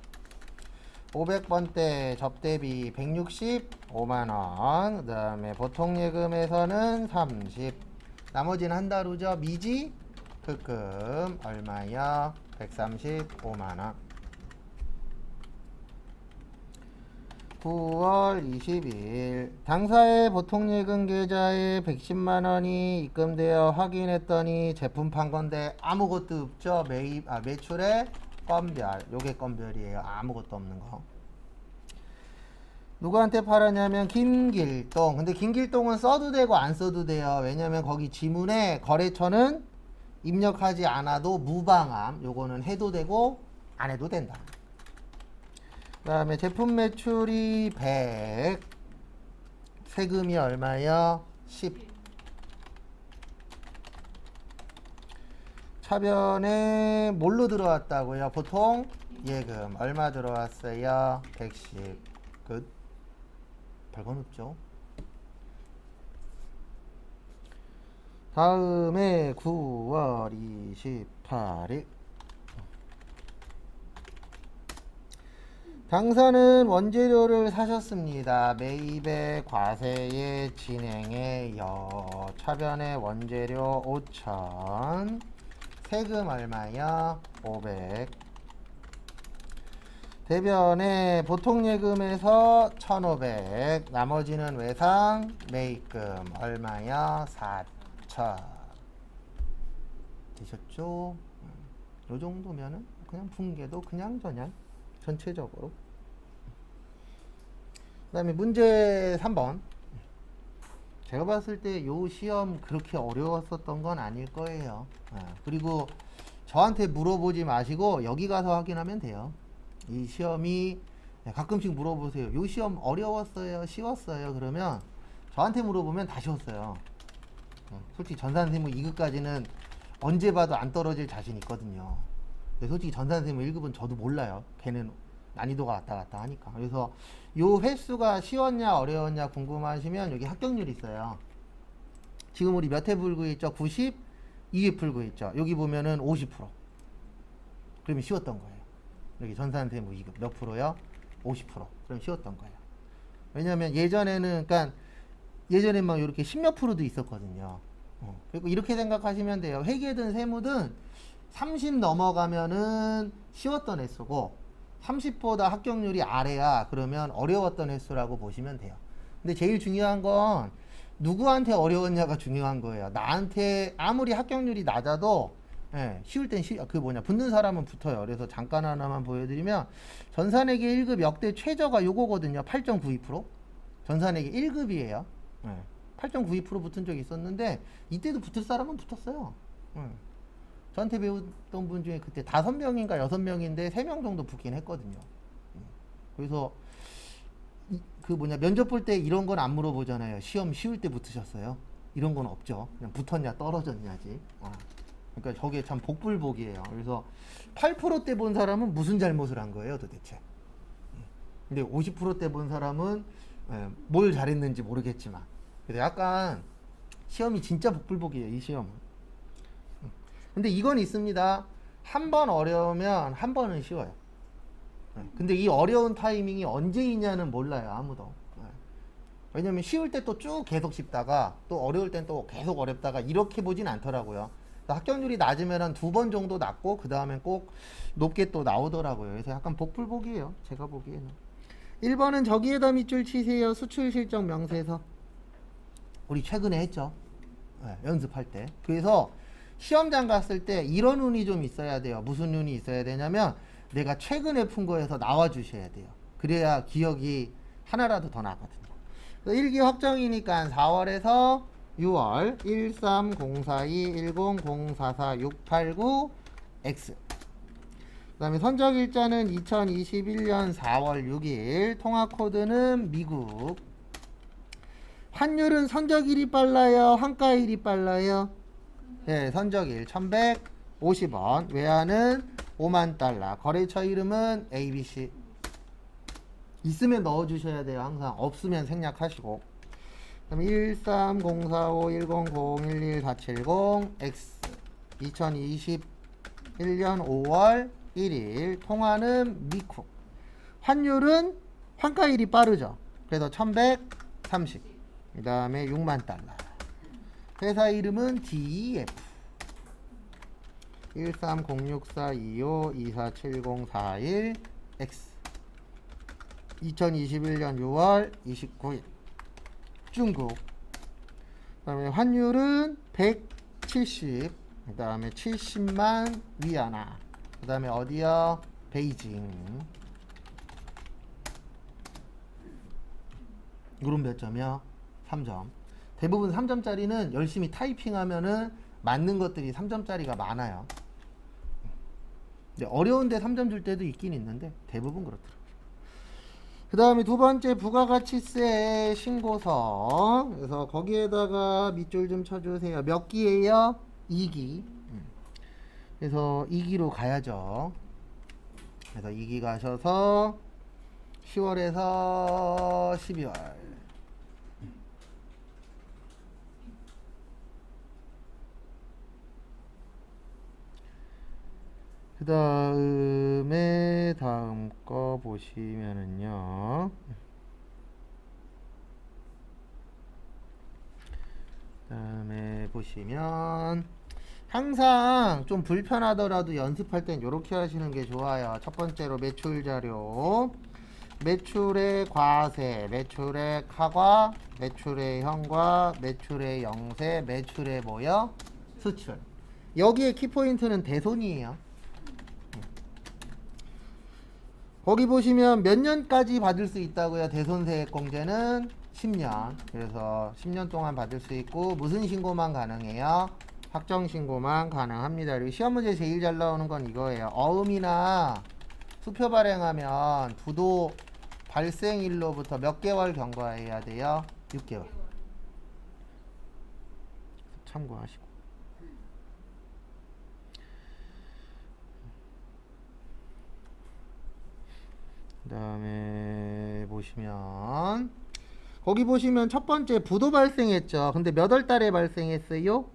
500번대 접대비 165만원. 그 다음에 보통예금에서는 30. 나머지는 한 달 후죠. 미지 급금 얼마야? 135만원. 9월 20일 당사의 보통예금 계좌에 110만원이 입금되어 확인했더니 제품 판 건데 아무것도 없죠. 매출의 건별. 요게 건별이에요. 아무것도 없는 거. 누구한테 팔았냐면 김길동. 근데 김길동은 써도 되고 안 써도 돼요. 왜냐면 거기 지문에 거래처는 입력하지 않아도 무방함. 요거는 해도 되고 안 해도 된다. 그 다음에 제품 매출이 100, 세금이 얼마요? 10. 차변에 뭘로 들어왔다고요? 보통 예금 얼마 들어왔어요? 110. 끝. 별건 없죠. 다음에 9월 28일 당사는 원재료를 사셨습니다. 매입의 과세의 진행의 차변의 원재료 5,000. 세금 얼마요? 500. 대변에 보통예금에서 1,500. 나머지는 외상 매입금 얼마요? 4,000. 되셨죠? 요 정도면은 그냥 분계도 그냥 저냥 전체적으로. 그 다음에 문제 3번. 제가 봤을 때 요 시험 그렇게 어려웠었던 건 아닐 거예요. 그리고 저한테 물어보지 마시고 여기 가서 확인하면 돼요. 이 시험이 가끔씩 물어보세요. 요 시험 어려웠어요? 쉬웠어요? 그러면 저한테 물어보면 다 쉬웠어요. 솔직히 전산세무 2급까지는 언제 봐도 안 떨어질 자신 있거든요. 근데 솔직히 전산세무 1급은 저도 몰라요. 걔는 난이도가 왔다 갔다 하니까. 그래서 요 횟수가 쉬웠냐 어려웠냐 궁금하시면 여기 합격률이 있어요. 지금 우리 몇 회 풀고 있죠? 92회 풀고 있죠. 여기 보면은 50%. 그러면 쉬웠던 거예요. 여기 전산세무 2급 몇 프로요? 50%. 그럼 쉬웠던 거예요. 왜냐면 예전에는 그러니까 예전에 막 이렇게 10몇 프로도 있었거든요. 그리고 이렇게 생각하시면 돼요. 회계든 세무든 30 넘어가면은 쉬웠던 횟수고 30보다 합격률이 아래야 그러면 어려웠던 횟수라고 보시면 돼요. 근데 제일 중요한 건 누구한테 어려웠냐가 중요한 거예요. 나한테 아무리 합격률이 낮아도 쉬울 땐 붙는 사람은 붙어요. 그래서 잠깐 하나만 보여드리면 전산회계 1급 역대 최저가 요거거든요. 8.92%. 전산회계 1급이에요. 8.92% 붙은 적이 있었는데 이때도 붙을 사람은 붙었어요. 저한테 배웠던 분 중에 그때 5명인가 6명인데 3명 정도 붙긴 했거든요. 그래서 그 뭐냐 면접 볼 때 이런 건 안 물어보잖아요. 시험 쉬울 때 붙으셨어요? 이런 건 없죠. 그냥 붙었냐 떨어졌냐지. 그러니까 저게 참 복불복이에요. 그래서 8%대 본 사람은 무슨 잘못을 한 거예요 도대체. 근데 50%대 본 사람은 뭘 잘했는지 모르겠지만 그래서 약간 시험이 진짜 복불복이에요 이 시험은. 근데 이건 있습니다. 한 번 어려우면 한 번은 쉬워요. 근데 이 어려운 타이밍이 언제이냐는 몰라요 아무도. 왜냐면 쉬울 때 또 쭉 계속 쉽다가 또 어려울 땐 또 계속 어렵다가 이렇게 보진 않더라고요. 합격률이 낮으면 한 2번 정도 낮고 그 다음엔 꼭 높게 또 나오더라고요. 그래서 약간 복불복이에요 제가 보기에는. 1번은 저기에다 밑줄 치세요. 수출 실적 명세서. 우리 최근에 했죠. 연습할 때. 그래서 시험장 갔을 때 이런 운이 좀 있어야 돼요. 무슨 운이 있어야 되냐면 내가 최근에 푼 거에서 나와 주셔야 돼요. 그래야 기억이 하나라도 더 나거든요. 1기 확정이니까 4월에서 6월 1304210044689689X. 그 다음에 선적일자는 2021년 4월 6일. 통화코드는 미국. 환율은 선적일이 빨라요? 환가일이 빨라요? 네, 선적일 1150원. 외화는 5만 달러. 거래처 이름은 ABC. 있으면 넣어주셔야 돼요. 항상 없으면 생략하시고. 그럼 13045100011470X 2021년 5월 1일. 통화는 미국. 환율은 환가일이 빠르죠. 그래서 1130. 그 다음에 6만 달러. 회사 이름은 DEF 13064252470441X 2021년 6월 29일 중국. 그 다음에 환율은 170. 그 다음에 70만 위안화. 그 다음에 어디요? 베이징. 이건 몇 점이요? 3점. 대부분 3점짜리는 열심히 타이핑하면은 맞는 것들이 3점짜리가 많아요. 근데 어려운데 3점 줄 때도 있긴 있는데 대부분 그렇더라고요. 그 다음에 두 번째 부가가치세 신고서. 그래서 거기에다가 밑줄 좀 쳐주세요. 몇 기예요? 2기. 그래서 2기로 가야죠. 그래서 2기 가셔서 10월에서 12월. 그 다음에 다음 거 보시면은요. 그 다음에 보시면 항상 좀 불편하더라도 연습할 땐 이렇게 하시는 게 좋아요. 첫 번째로 매출 자료. 매출의 과세, 매출의 카과, 매출의 현과, 매출의 영세, 매출의 뭐요? 수출. 여기에 키포인트는 대손이에요. 거기 보시면 몇 년까지 받을 수 있다고요? 대손세액공제는 10년. 그래서 10년 동안 받을 수 있고 무슨 신고만 가능해요? 확정신고만 가능합니다. 그리고 시험 문제 제일 잘 나오는 건 이거예요. 어음이나 수표 발행하면 부도 발생일로부터 몇 개월 경과해야 돼요? 6개월. 참고하시고. 그 다음에 보시면 거기 보시면 첫 번째 부도 발생했죠. 근데 몇 월 달에 발생했어요?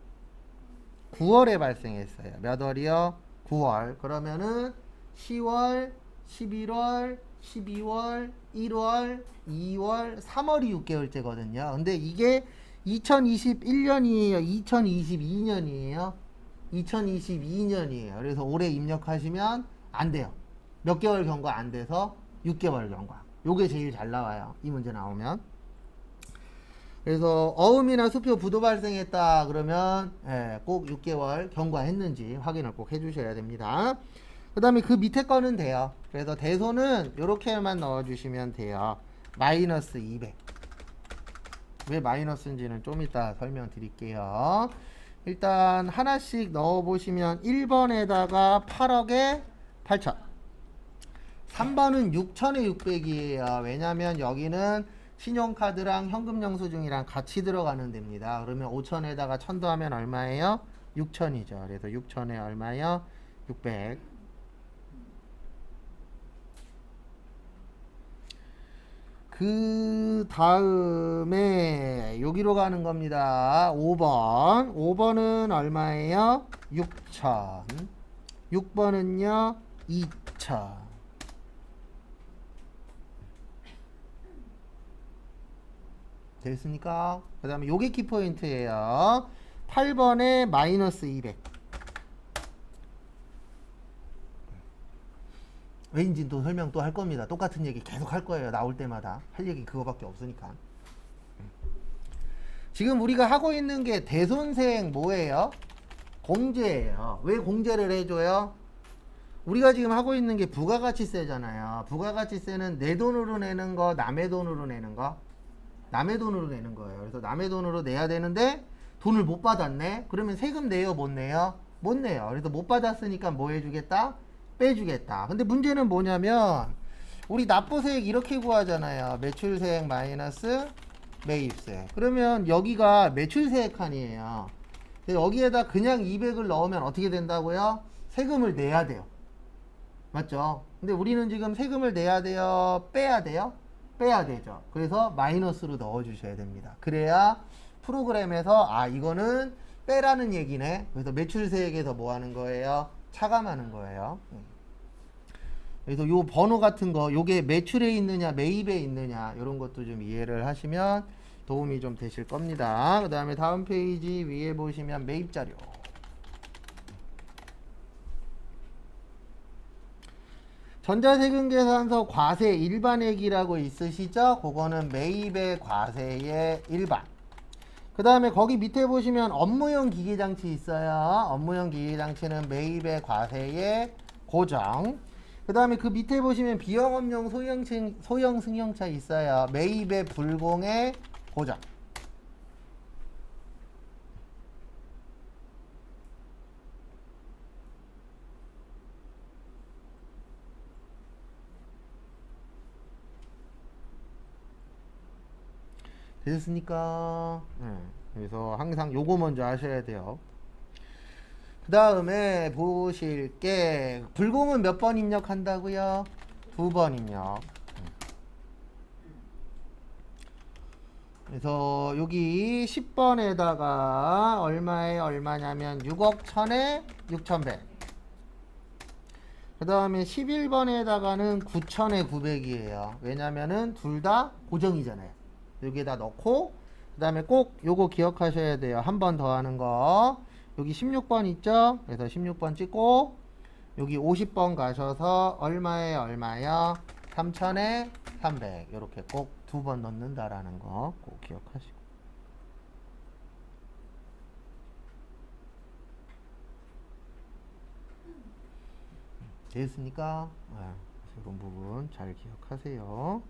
9월에 발생했어요. 몇 월이요? 9월. 그러면은 10월, 11월, 12월, 1월, 2월, 3월이 6개월째거든요. 근데 이게 2021년이에요? 2022년이에요? 2022년이에요. 그래서 올해 입력하시면 안 돼요. 몇 개월 경과 안 돼서 6개월 경과. 요게 제일 잘 나와요. 이 문제 나오면. 그래서 어음이나 수표 부도 발생했다 그러면 꼭 6개월 경과했는지 확인을 꼭 해주셔야 됩니다. 그 다음에 그 밑에 거는 돼요. 그래서 대손은 이렇게만 넣어주시면 돼요. 마이너스 200. 왜 마이너스인지는 좀 이따 설명드릴게요. 일단 하나씩 넣어보시면 1번에다가 8억에 8천, 3번은 6천에 600이에요. 왜냐면 여기는 신용카드랑 현금 영수증이랑 같이 들어가는 데입니다. 그러면 5천에다가 1000 더하면 얼마예요? 6천이죠. 그래서 6천에 얼마예요? 600. 그 다음에 여기로 가는 겁니다. 5번. 5번은 얼마예요? 6천. 6번은요? 2천. 됐습니까? 그 다음에 요게 키포인트예요. 8번에 마이너스 200. 왜인지 또 설명 또 할 겁니다. 똑같은 얘기 계속 할 거예요. 나올 때마다. 할 얘기 그거밖에 없으니까. 지금 우리가 하고 있는 게 대손생 뭐예요? 공제예요. 왜 공제를 해줘요? 우리가 지금 하고 있는 게 부가가치세잖아요. 부가가치세는 내 돈으로 내는 거, 남의 돈으로 내는 거. 남의 돈으로 내는 거예요. 그래서 남의 돈으로 내야 되는데 돈을 못 받았네. 그러면 세금 내요, 못 내요? 못 내요. 그래서 못 받았으니까 뭐 해주겠다? 빼주겠다. 근데 문제는 뭐냐면 우리 납부세액 이렇게 구하잖아요. 매출세액 마이너스 매입세. 그러면 여기가 매출세액 칸이에요. 여기에다 그냥 200을 넣으면 어떻게 된다고요? 세금을 내야 돼요. 맞죠? 근데 우리는 지금 세금을 내야 돼요? 빼야 돼요? 빼야 되죠. 그래서 마이너스로 넣어주셔야 됩니다. 그래야 프로그램에서 아 이거는 빼라는 얘기네. 그래서 매출세액에서 뭐 하는 거예요? 차감하는 거예요. 그래서 요 번호 같은 거 요게 매출에 있느냐 매입에 있느냐 이런 것도 좀 이해를 하시면 도움이 좀 되실 겁니다. 그 다음에 다음 페이지 위에 보시면 매입 자료. 전자세금계산서 과세 일반액이라고 있으시죠? 그거는 매입의 과세의 일반. 그 다음에 거기 밑에 보시면 업무용 기기장치 있어요. 업무용 기기장치는 매입의 과세의 고정. 그 다음에 그 밑에 보시면 비영업용 소형 승용차 있어요. 매입의 불공의 고정. 되셨습니까? 그래서 항상 요거 먼저 하셔야 돼요. 그 다음에 보실 게 불공은 몇 번 입력한다고요? 2번 입력. 그래서 여기 10번에다가 얼마에 얼마냐면 6억 1000에 6100. 그 다음에 11번에다가는 9000에 900이에요. 왜냐면은 둘 다 고정이잖아요. 여기에다 넣고 그 다음에 꼭 요거 기억하셔야 돼요. 한 번 더 하는 거. 여기 16번 있죠? 그래서 16번 찍고 여기 50번 가셔서 얼마에 얼마요? 3000에 300 이렇게 꼭 2번 넣는다라는 거 꼭 기억하시고. 됐습니까? 이런 부분 잘 기억하세요.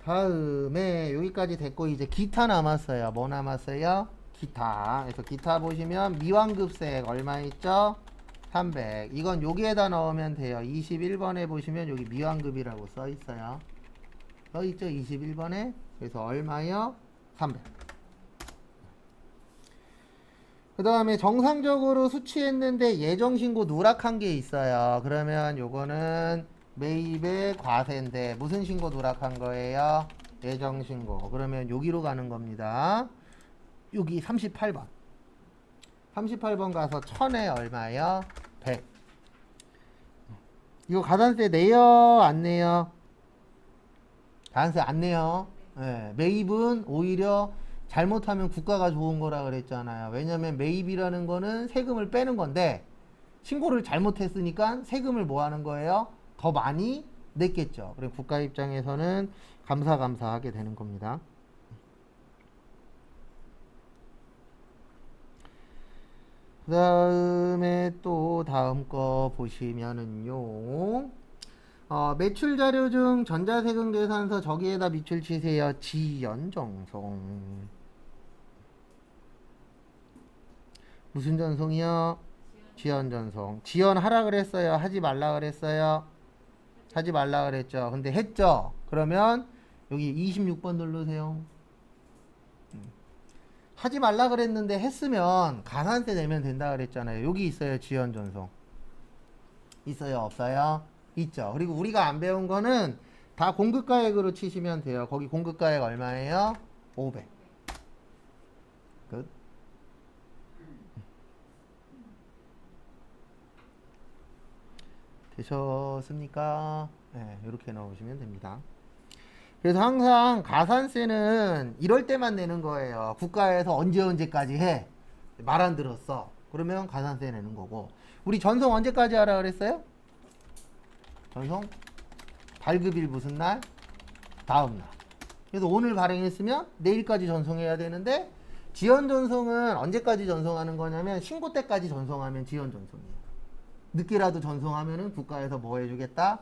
다음에 여기까지 됐고 이제 기타 남았어요. 뭐 남았어요? 기타. 그래서 기타 보시면 미완급세액 얼마 있죠? 300. 이건 여기에다 넣으면 돼요. 21번에 보시면 여기 미완급이라고 써 있어요. 써 있죠? 21번에. 그래서 얼마요? 300. 그 다음에 정상적으로 수취했는데 예정신고 누락한 게 있어요. 그러면 요거는 매입의 과세인데 무슨 신고 누락한 거예요? 예정신고. 그러면 여기로 가는 겁니다. 여기 38번. 38번 가서 1000에 얼마요? 100. 이거 가산세 내요? 안 내요? 가산세 안 내요. 네, 매입은 오히려 잘못하면 국가가 좋은 거라 그랬잖아요. 왜냐면 매입이라는 거는 세금을 빼는 건데 신고를 잘못했으니까 세금을 뭐 하는 거예요? 더 많이 냈겠죠. 그리고 국가 입장에서는 감사하게 되는 겁니다. 그 다음에 또 다음 거 보시면은요. 매출 자료 중 전자세금 계산서 저기에다 밑줄 치세요. 지연정송. 무슨 전송이요? 지연전송. 지연하라 그랬어요? 하지 말라 그랬어요? 하지 말라 그랬죠. 근데 했죠. 그러면 여기 26번 누르세요. 하지 말라 그랬는데 했으면 가산세 내면 된다 그랬잖아요. 여기 있어요. 지연전송. 있어요? 없어요? 있죠. 그리고 우리가 안 배운 거는 다 공급가액으로 치시면 돼요. 거기 공급가액 얼마예요? 500. 끝. 되셨습니까? 네, 이렇게 넣으시면 됩니다. 그래서 항상 가산세는 이럴 때만 내는 거예요. 국가에서 언제까지 해? 말 안 들었어. 그러면 가산세 내는 거고. 우리 전송 언제까지 하라 그랬어요? 전송? 발급일 무슨 날? 다음 날. 그래서 오늘 발행했으면 내일까지 전송해야 되는데 지연 전송은 언제까지 전송하는 거냐면 신고 때까지 전송하면 지연 전송이에요. 늦게라도 전송하면은 국가에서 뭐 해주겠다?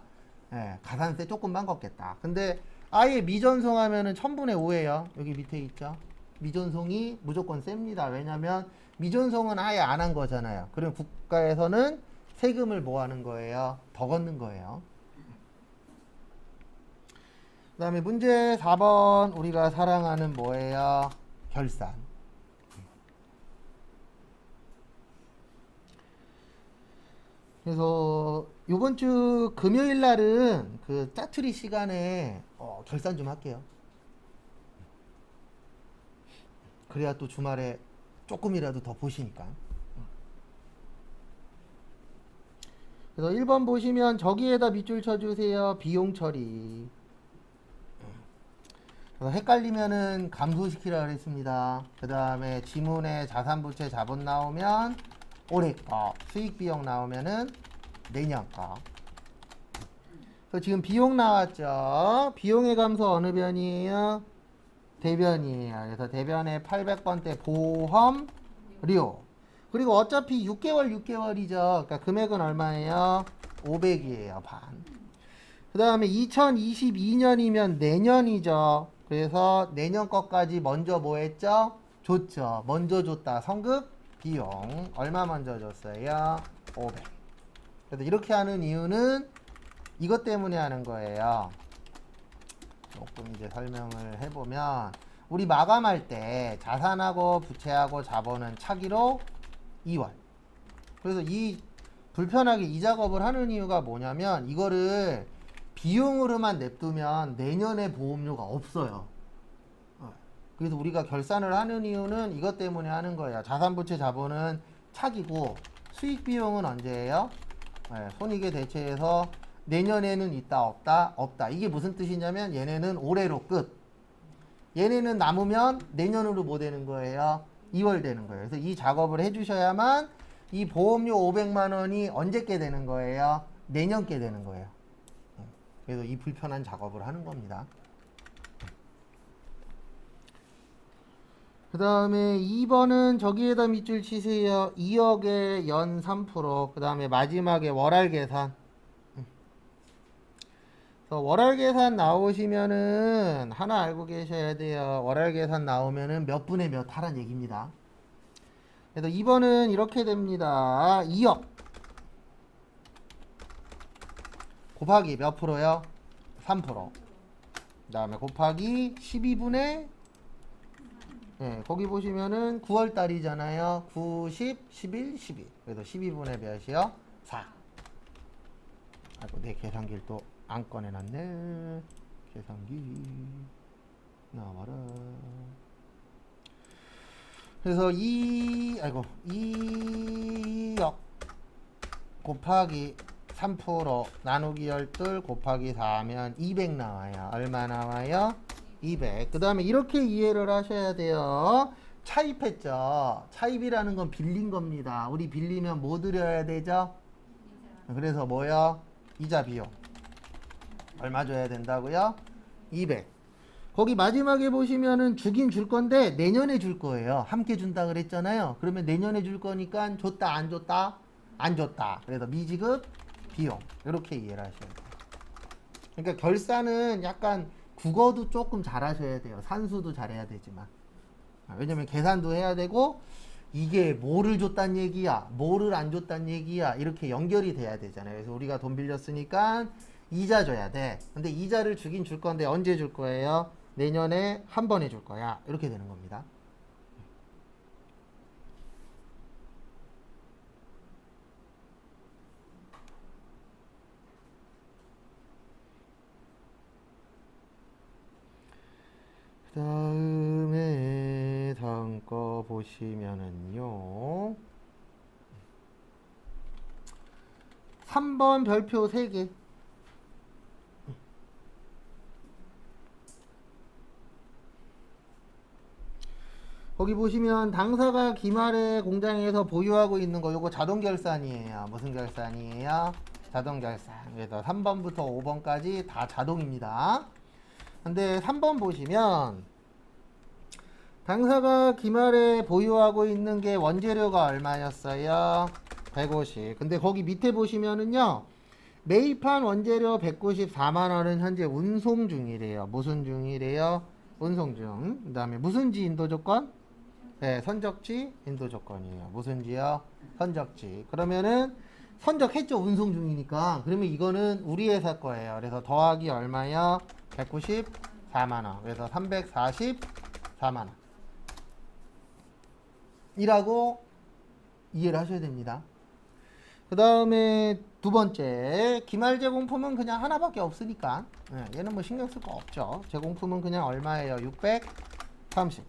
예, 가산세 조금만 걷겠다. 근데 아예 미전송하면은 1000분의 5예요. 여기 밑에 있죠. 미전송이 무조건 셉니다. 왜냐면 미전송은 아예 안 한 거잖아요. 그럼 국가에서는 세금을 뭐 하는 거예요? 더 걷는 거예요. 그 다음에 문제 4번 우리가 사랑하는 뭐예요? 결산. 그래서 이번 주 금요일 날은 그 짜투리 시간에 결산 좀 할게요. 그래야 또 주말에 조금이라도 더 보시니까. 그래서 1번 보시면 저기에다 밑줄 쳐주세요. 비용 처리. 그래서 헷갈리면은 감소시키라 그랬습니다. 그 다음에 지문에 자산부채 자본 나오면 올해 거, 수익 비용 나오면은 내년 거. 그래서 지금 비용 나왔죠. 비용의 감소 어느 변이에요? 대변이에요. 그래서 대변에 800번대 보험료. 그리고 어차피 6개월이죠. 그러니까 금액은 얼마예요? 500이에요. 반. 그 다음에 2022년이면 내년이죠. 그래서 내년 것까지 먼저 뭐 했죠? 줬죠. 먼저 줬다. 성급 비용. 얼마 먼저 줬어요? 500. 그래서 이렇게 하는 이유는 이것 때문에 하는 거예요. 조금 이제 설명을 해보면 우리 마감할 때 자산하고 부채하고 자본은 차기로 2월. 그래서 이 불편하게 이 작업을 하는 이유가 뭐냐면 이거를 비용으로만 냅두면 내년에 보험료가 없어요. 그래서 우리가 결산을 하는 이유는 이것 때문에 하는 거예요. 자산부채 자본은 차기고 수익 비용은 언제예요? 손익에 대체해서 내년에는 있다 없다 없다. 이게 무슨 뜻이냐면 얘네는 올해로 끝. 얘네는 남으면 내년으로 뭐 되는 거예요? 2월 되는 거예요. 그래서 이 작업을 해주셔야만 이 보험료 500만 원이 언제 게 되는 거예요? 내년 게 되는 거예요. 그래서 이 불편한 작업을 하는 겁니다. 그 다음에 2번은 저기에다 밑줄 치세요. 2억에 연 3%. 그 다음에 마지막에 월할 계산. 그래서 월할 계산 나오시면은 하나 알고 계셔야 돼요. 월할 계산 나오면은 몇 분의 몇 하란 얘기입니다. 그래서 2번은 이렇게 됩니다. 2억 곱하기 몇 프로요? 3%. 그 다음에 곱하기 12분의 거기 보시면은 9월 달이잖아요. 9, 10, 11, 12. 그래서 12분의 몇이요? 4. 아이고, 내 계산기를 또 안 꺼내놨네. 계산기 나와라. 그래서 2억 곱하기 3% 나누기 12 곱하기 4 하면 200 나와요. 얼마 나와요? 200. 그 다음에 이렇게 이해를 하셔야 돼요. 차입했죠. 차입이라는 건 빌린 겁니다. 우리 빌리면 뭐 드려야 되죠? 그래서 뭐요? 이자 비용. 얼마 줘야 된다고요? 200. 거기 마지막에 보시면은 주긴 줄 건데 내년에 줄 거예요. 함께 준다 그랬잖아요. 그러면 내년에 줄 거니까 줬다 안 줬다? 안 줬다. 그래서 미지급 비용. 이렇게 이해를 하셔야 돼요. 그러니까 결산은 약간 국어도 조금 잘하셔야 돼요. 산수도 잘해야 되지만. 왜냐면 계산도 해야 되고 이게 뭐를 줬단 얘기야, 뭐를 안 줬단 얘기야, 이렇게 연결이 돼야 되잖아요. 그래서 우리가 돈 빌렸으니까 이자 줘야 돼. 근데 이자를 주긴 줄 건데 언제 줄 거예요? 내년에 한 번에 줄 거야. 이렇게 되는 겁니다. 그 다음에 다음 거 보시면은요. 3번 별표 3개. 거기 보시면 당사가 기말에 공장에서 보유하고 있는 거 요거 자동 결산이에요. 무슨 결산이에요? 자동 결산. 그래서 3번부터 5번까지 다 자동입니다. 근데 3번 보시면 당사가 기말에 보유하고 있는 게 원재료가 얼마였어요? 150. 근데 거기 밑에 보시면은요. 매입한 원재료 194만 원은 현재 운송 중이래요. 무슨 중이래요? 운송 중. 그 다음에 무슨지 인도 조건? 네, 선적지 인도 조건이에요. 무슨지요? 선적지. 그러면은 선적했죠. 운송 중이니까. 그러면 이거는 우리 회사 거예요. 그래서 더하기 얼마요? 194만 원. 그래서 344만 원. 이라고 이해를 하셔야 됩니다. 그 다음에 두 번째, 기말 제공품은 그냥 하나밖에 없으니까 얘는 뭐 신경 쓸 거 없죠. 제공품은 그냥 얼마예요? 630.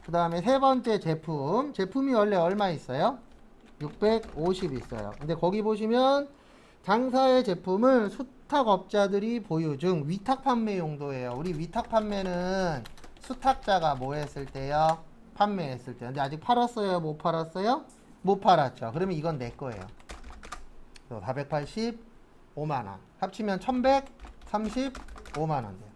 그 다음에 세 번째 제품이 원래 얼마 있어요? 650 있어요. 근데 거기 보시면 당사의 제품을 수탁업자들이 보유 중 위탁 판매 용도예요. 우리 위탁 판매는 수탁자가 뭐 했을 때요? 판매했을 때. 근데 아직 팔았어요? 못 팔았어요? 못 팔았죠. 그러면 이건 내 거예요. 485만 원. 합치면 1135만 원 돼요.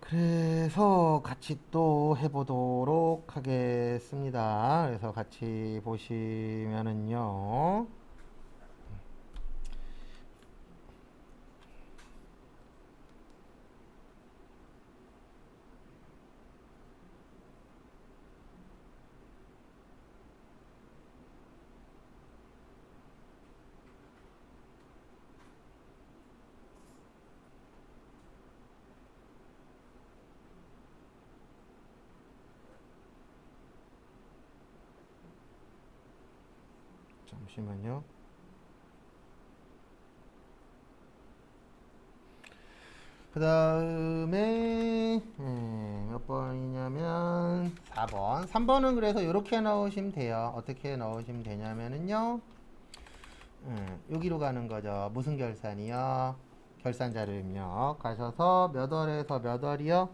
그래서 같이 또 해보도록 하겠습니다. 그래서 같이 보시면은요. 잠시만요. 그 다음에 몇 번이냐면 4번. 3번은 그래서 이렇게 넣으시면 돼요. 어떻게 넣으시면 되냐면은요. 여기로 가는 거죠. 무슨 결산이요? 결산 자료 입력 가셔서 몇 월에서 몇 월이요?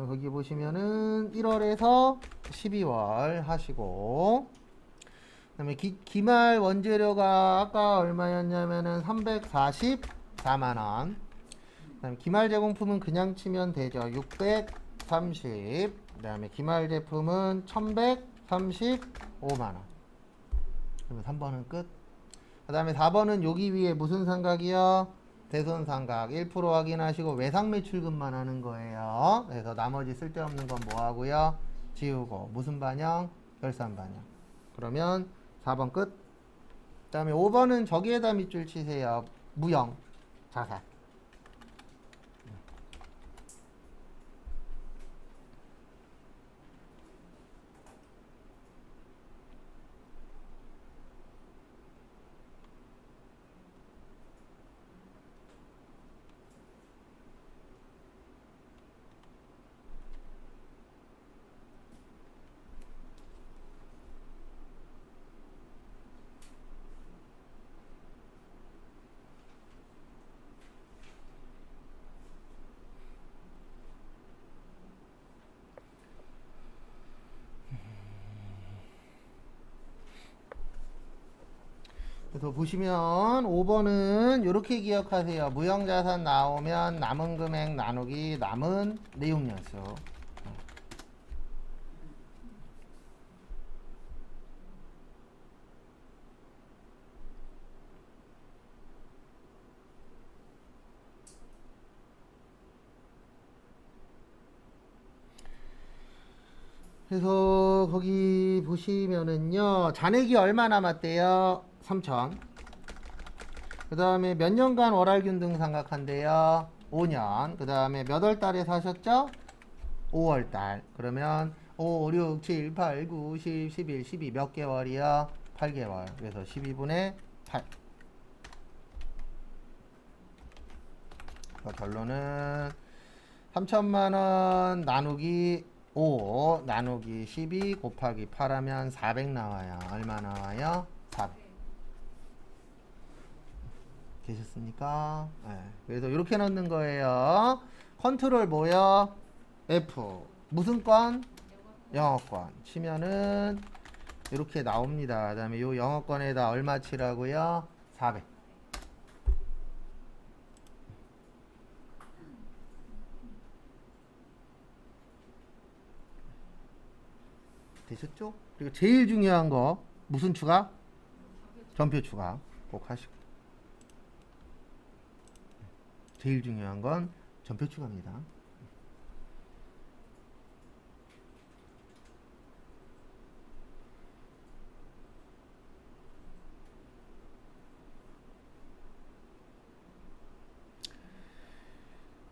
거기 보시면은 1월에서 12월 하시고, 그 다음에 기말 원재료가 아까 얼마였냐면은 344만원. 그 다음에 기말 제공품은 그냥 치면 되죠. 630. 그 다음에 기말 제품은 1135만원. 그러면 3번은 끝. 그 다음에 4번은 여기 위에 무슨 삼각이요? 대손삼각 1% 확인하시고 외상 매출금만 하는 거예요. 그래서 나머지 쓸데없는 건 뭐 하고요? 지우고. 무슨 반영? 결산 반영. 그러면 4번 끝. 그 다음에 5번은 저기에다 밑줄 치세요. 무형 자산. 그래서 보시면 5번은 이렇게 기억하세요. 무형자산 나오면 남은 금액 나누기 남은 내용연수. 그래서 거기 보시면은요, 잔액이 얼마 남았대요? 3천. 그 다음에 몇 년간 월할균 등 삼각한대요? 5년. 그 다음에 몇 월 달에 사셨죠? 5월 달. 그러면 5, 6, 7, 8, 9, 10, 11, 12 몇 개월이요? 8개월. 그래서 12분의 8. 결론은 3천만 원 나누기 5 나누기 12 곱하기 8 하면 400 나와요. 얼마 나와요? 400. 되셨습니까? 네. 그래서 이렇게 넣는 거예요. 컨트롤 뭐요? F. 무슨 건? 영어권. 치면은 이렇게 나옵니다. 그 다음에 요 영어권에다 얼마 치라고요? 400. 되셨죠? 그리고 제일 중요한 거 무슨 추가? 전표 추가 꼭 하시고. 제일 중요한 건 전표 추가입니다.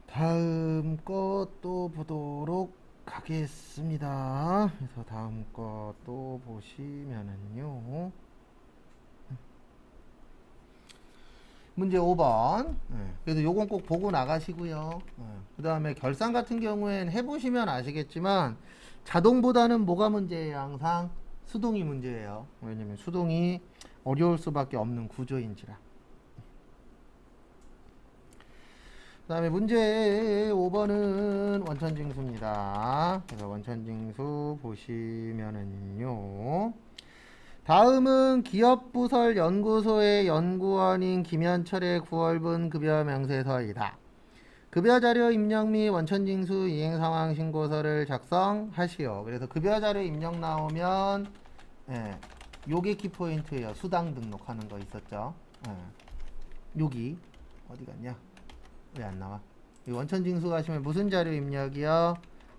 다음 것도 보도록 하겠습니다. 그래서 다음 것도 보시면은요. 문제 5번. 그래서 요건 꼭 보고 나가시고요. 그 다음에 결산 같은 경우에는 해보시면 아시겠지만 자동보다는 뭐가 문제예요? 항상 수동이 문제예요. 왜냐면 수동이 어려울 수밖에 없는 구조인지라. 그 다음에 문제 5번은 원천징수입니다. 그래서 원천징수 보시면은요. 다음은 기업부설연구소의 연구원인 김현철의 9월분 급여 명세서이다. 급여자료 입력 및 원천징수 이행상황 신고서를 작성하시오. 그래서 급여자료 입력 나오면 요게 키포인트예요. 수당 등록하는 거 있었죠. 여기 어디 갔냐? 왜 안 나와? 이 원천징수 가시면 무슨 자료 입력이요?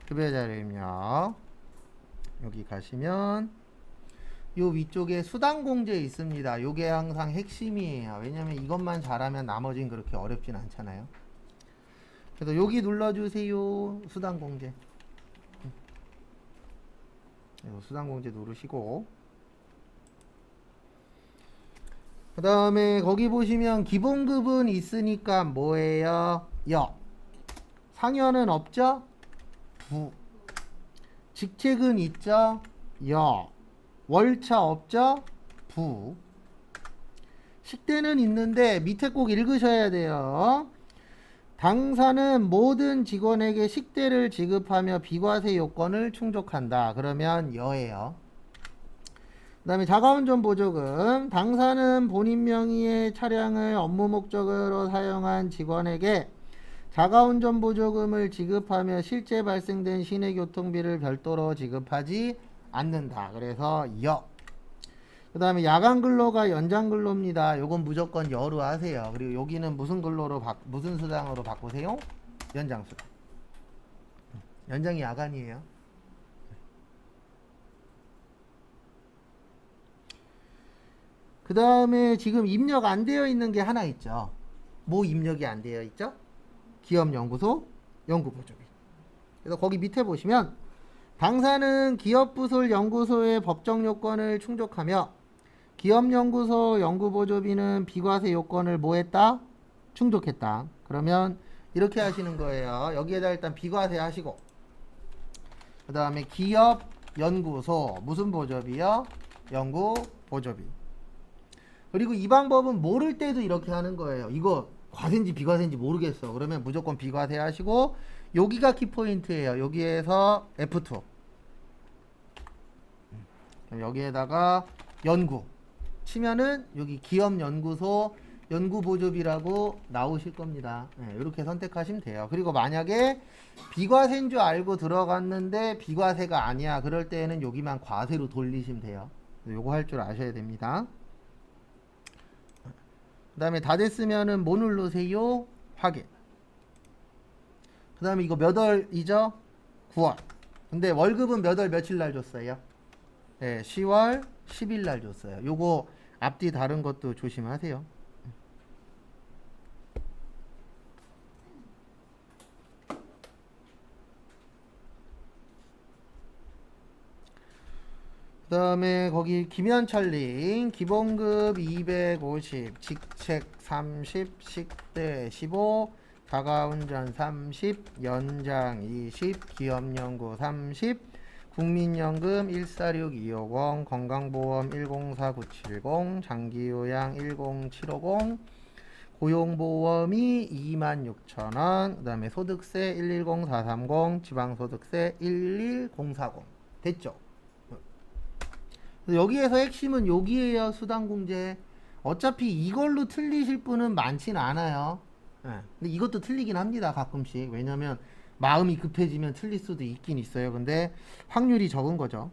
급여자료 입력. 여기 가시면 요 위쪽에 수당공제 있습니다. 요게 항상 핵심이에요. 왜냐면 이것만 잘하면 나머지는 그렇게 어렵진 않잖아요. 그래서 여기 눌러주세요. 수당공제. 수당공제 누르시고, 그 다음에 거기 보시면 기본급은 있으니까 뭐예요? 여. 상여는 없죠? 부. 직책은 있죠? 여. 월차 없죠? 부. 식대는 있는데 밑에 꼭 읽으셔야 돼요. 당사는 모든 직원에게 식대를 지급하며 비과세 요건을 충족한다. 그러면 여예요. 그 다음에 자가운전 보조금. 당사는 본인 명의의 차량을 업무 목적으로 사용한 직원에게 자가운전 보조금을 지급하며 실제 발생된 시내 교통비를 별도로 지급하지 않는다. 그래서 여. 그 다음에 야간 근로가 연장 근로입니다. 요건 무조건 여로 하세요. 그리고 여기는 무슨 근로로 무슨 수당으로 바꾸세요? 연장 수당. 연장이 야간이에요. 그 다음에 지금 입력 안 되어 있는 게 하나 있죠. 뭐 입력이 안 되어 있죠? 기업연구소 연구보조비. 그래서 거기 밑에 보시면 당사는 기업부설 연구소의 법정 요건을 충족하며 기업연구소 연구보조비는 비과세 요건을 뭐 했다? 충족했다. 그러면 이렇게 하시는 거예요. 여기에다 일단 비과세 하시고, 그 다음에 기업연구소 무슨 보조비요? 연구보조비. 그리고 이 방법은 모를 때도 이렇게 하는 거예요. 이거 과세인지 비과세인지 모르겠어. 그러면 무조건 비과세 하시고, 여기가 키포인트예요. 여기에서 F2. 여기에다가 연구 치면은 여기 기업연구소 연구보조비라고 나오실 겁니다. 이렇게 선택하시면 돼요. 그리고 만약에 비과세인 줄 알고 들어갔는데 비과세가 아니야. 그럴 때에는 여기만 과세로 돌리시면 돼요. 요거 할 줄 아셔야 됩니다. 그 다음에 다 됐으면은 뭐 누르세요? 확인. 그 다음에 이거 몇 월이죠? 9월. 근데 월급은 몇 월 며칠 날 줬어요? 네, 10월 10일 날 줬어요. 요거 앞뒤 다른 것도 조심하세요. 그 다음에 거기 김현철님 기본급 250 직책 30 식대 15 자가운전 30 연장 20 기업연구 30 국민연금 146250 건강보험 104970 장기요양 10750 고용보험이 26,000원 그 다음에 소득세 110430 지방소득세 11040 됐죠? 여기에서 핵심은 여기에요. 수당공제. 어차피 이걸로 틀리실 분은 많진 않아요. 예. 근데 이것도 틀리긴 합니다. 가끔씩. 왜냐면 마음이 급해지면 틀릴 수도 있긴 있어요. 근데 확률이 적은 거죠.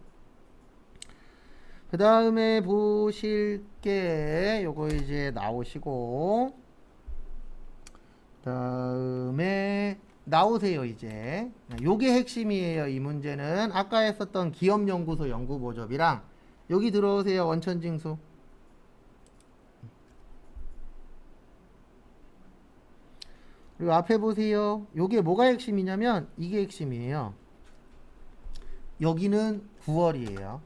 그 다음에 보실 게 요거 이제 나오시고 그 다음에 나오세요. 이제 요게 핵심이에요. 이 문제는 아까 했었던 기업연구소 연구보접이랑 여기 들어오세요. 원천징수. 그리고 앞에 보세요. 요게 뭐가 핵심이냐면 이게 핵심이에요. 여기는 9월이에요.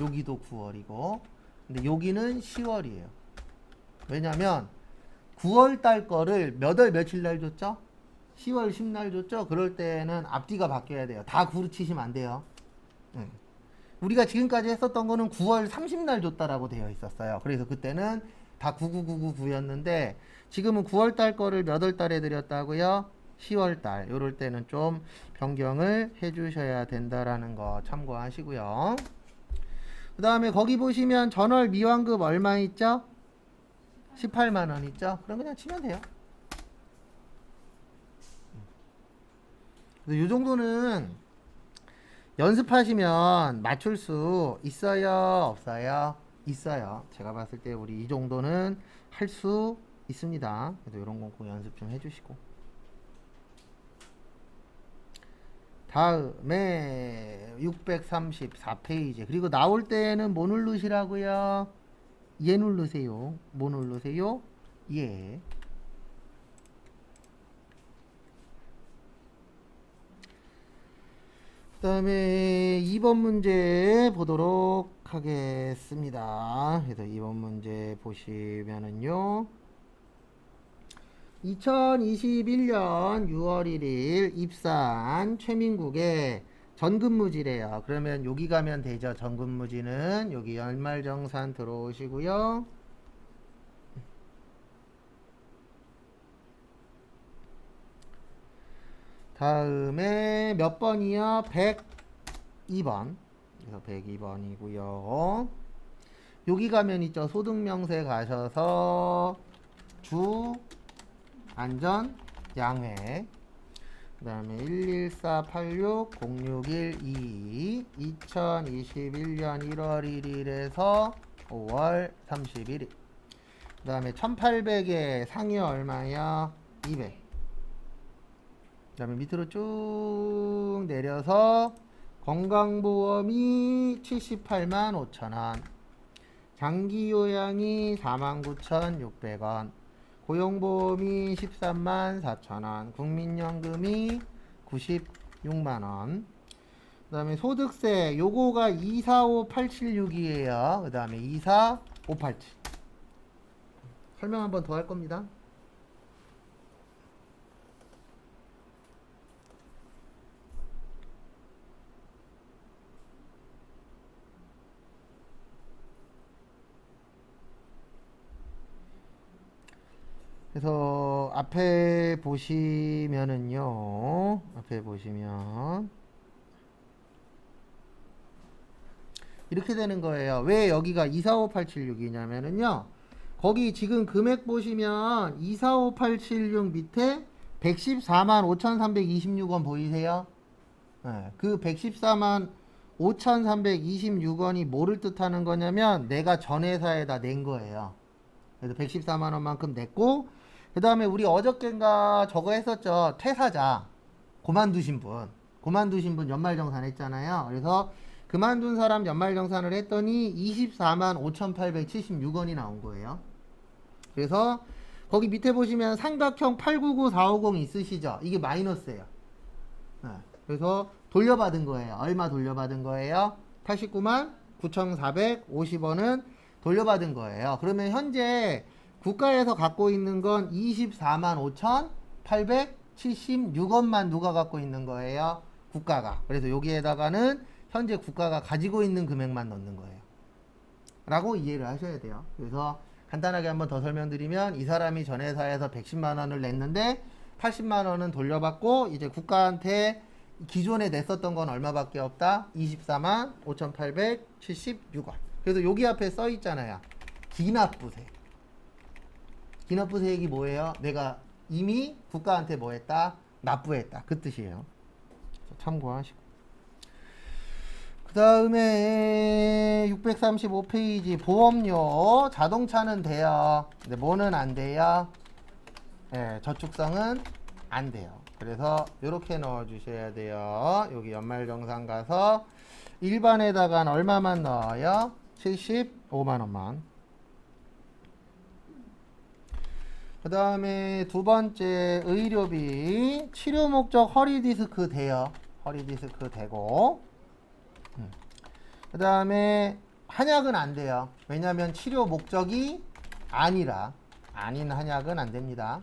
여기도 9월이고 근데 여기는 10월이에요. 왜냐면 9월 달 거를 몇 월 며칠 날 줬죠? 10월 10날 줬죠? 그럴 때는 앞뒤가 바뀌어야 돼요. 다 9로 치시면 안 돼요. 우리가 지금까지 했었던 거는 9월 30날 줬다라고 되어 있었어요. 그래서 그때는 다 99999였는데 지금은 9월 달 거를 몇 월 달에 드렸다고요? 10월 달. 요럴 때는 좀 변경을 해 주셔야 된다라는 거 참고하시고요. 그 다음에 거기 보시면 전월 미환급 얼마 있죠? 18만 원 있죠? 그럼 그냥 치면 돼요. 이 정도는 연습하시면 맞출 수 있어요? 없어요? 있어요. 제가 봤을 때 우리 이 정도는 할 수 있습니다. 그래서 이런 거 꼭 연습 좀 해주시고. 다음에 634페이지. 그리고 나올 때는 뭐 누르시라고요? 예 누르세요. 뭐 누르세요? 예. 그 다음에 2번 문제 보도록 하겠습니다. 그래서 2번 문제 보시면은요. 2021년 6월 1일 입사한 최민국의 전근무지래요. 그러면 여기 가면 되죠. 전근무지는 여기 연말정산 들어오시고요. 다음에 몇 번이요? 102번. 그래서 102번이고요. 여기 가면 있죠. 소득명세 가셔서 주 안전 양회. 그 다음에 114860612 2021년 1월 1일에서 5월 31일. 그 다음에 1800에 상위 얼마요? 200. 그 다음에 밑으로 쭉 내려서 건강보험이 78만 5천원, 장기요양이 49,600원, 고용보험이 13만 4천원, 국민연금이 96만원. 그 다음에 소득세 요거가 245876이에요. 그 다음에 24587. 설명 한번 더 할 겁니다. 그래서 앞에 보시면은요. 앞에 보시면 이렇게 되는 거예요. 왜 여기가 245876이냐면은요. 거기 지금 금액 보시면 245876 밑에 114만 5,326원 보이세요? 네, 그 114만 5,326원이 뭐를 뜻하는 거냐면 내가 전 회사에다 낸 거예요. 그래서 114만 원만큼 냈고 그 다음에 우리 어저께인가 저거 했었죠. 퇴사자 그만두신 분 그만두신 분 연말정산 했잖아요. 그래서 그만둔 사람 연말정산을 했더니 24만 5,876원이 나온 거예요. 그래서 거기 밑에 보시면 삼각형 899450 있으시죠? 이게 마이너스예요. 네. 그래서 돌려받은 거예요. 얼마 돌려받은 거예요? 89만 9,450원은 돌려받은 거예요. 그러면 현재 국가에서 갖고 있는 건 24만 5,876원만 누가 갖고 있는 거예요? 국가가. 그래서 여기에다가는 현재 국가가 가지고 있는 금액만 넣는 거예요. 라고 이해를 하셔야 돼요. 그래서 간단하게 한번 더 설명드리면 이 사람이 전 회사에서 110만 원을 냈는데 80만 원은 돌려받고 이제 국가한테 기존에 냈었던 건 얼마밖에 없다? 24만 5,876원. 그래서 여기 앞에 써 있잖아요. 기납부세. 기납부세액이 뭐예요? 내가 이미 국가한테 뭐 했다? 납부했다. 그 뜻이에요. 참고하시고. 그 다음에 635페이지 보험료. 자동차는 돼요. 근데 뭐는 안 돼요? 네, 저축성은 안 돼요. 그래서 이렇게 넣어 주셔야 돼요. 여기 연말정산 가서 일반에다가 얼마만 넣어요? 75만원만. 그 다음에 두 번째 의료비. 치료 목적 허리디스크 돼요. 허리디스크 되고. 그 다음에 한약은 안 돼요. 왜냐하면 치료 목적이 아니라. 아닌 한약은 안 됩니다.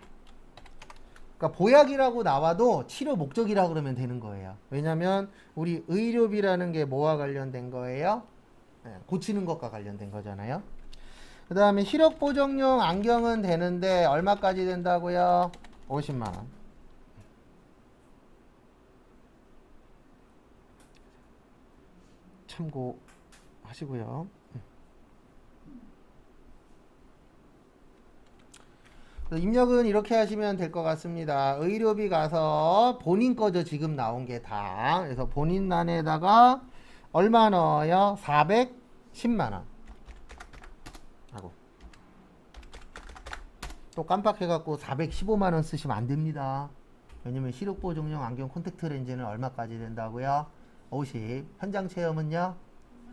그러니까 보약이라고 나와도 치료 목적이라고 그러면 되는 거예요. 왜냐하면 우리 의료비라는 게 뭐와 관련된 거예요? 네, 고치는 것과 관련된 거잖아요. 그 다음에 시력보정용 안경은 되는데 얼마까지 된다고요? 50만원. 참고하시고요. 입력은 이렇게 하시면 될 것 같습니다. 의료비 가서 본인 거죠. 지금 나온 게 다. 그래서 본인란에다가 얼마 넣어요? 410만원 하고 또 깜빡해갖고 415만원 쓰시면 안 됩니다. 왜냐면 시력보정용 안경 콘택트 렌즈는 얼마까지 된다고요? 50. 현장 체험은요?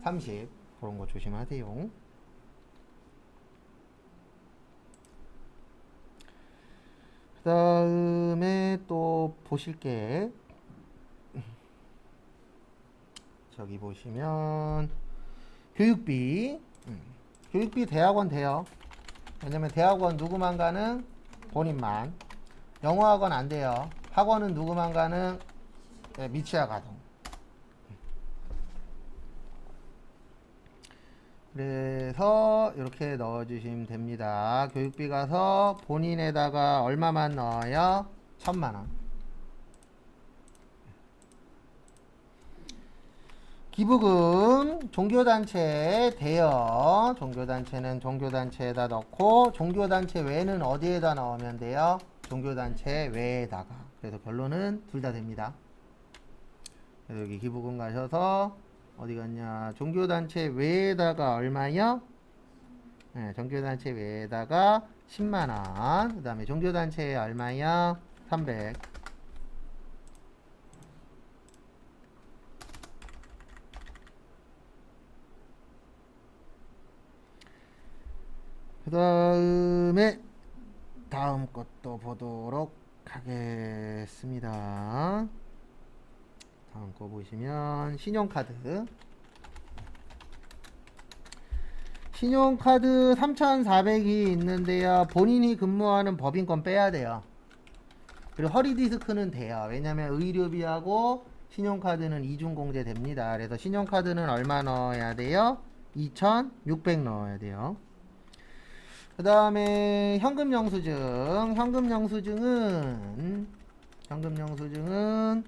30. 그런 거 조심하세요. 그 다음에 또 보실게. 저기 보시면 교육비. 교육비 대학원 돼요. 왜냐면 대학원 누구만 가능? 본인만. 영어학원 안 돼요. 학원은 누구만 가능? 네, 미취학 아동. 그래서 이렇게 넣어주시면 됩니다. 교육비 가서 본인에다가 얼마만 넣어요? 1,000만원. 기부금 종교단체 돼요. 종교단체는 종교단체에다 넣고 종교단체 외는 어디에다 넣으면 돼요? 종교단체 외에다가. 그래서 결론은 둘 다 됩니다. 그래서 여기 기부금 가셔서 어디 갔냐? 종교단체 외에다가 얼마요? 네, 종교단체 외에다가 10만원. 그 다음에 종교단체에 얼마요? 300. 그 다음에 다음 것도 보도록 하겠습니다. 다음 거 보시면 신용카드. 신용카드 3,400이 있는데요. 본인이 근무하는 법인권 빼야 돼요. 그리고 허리디스크는 돼요. 왜냐면 의료비하고 신용카드는 이중공제 됩니다. 그래서 신용카드는 얼마 넣어야 돼요? 2,600 넣어야 돼요. 그 다음에 현금영수증. 현금영수증은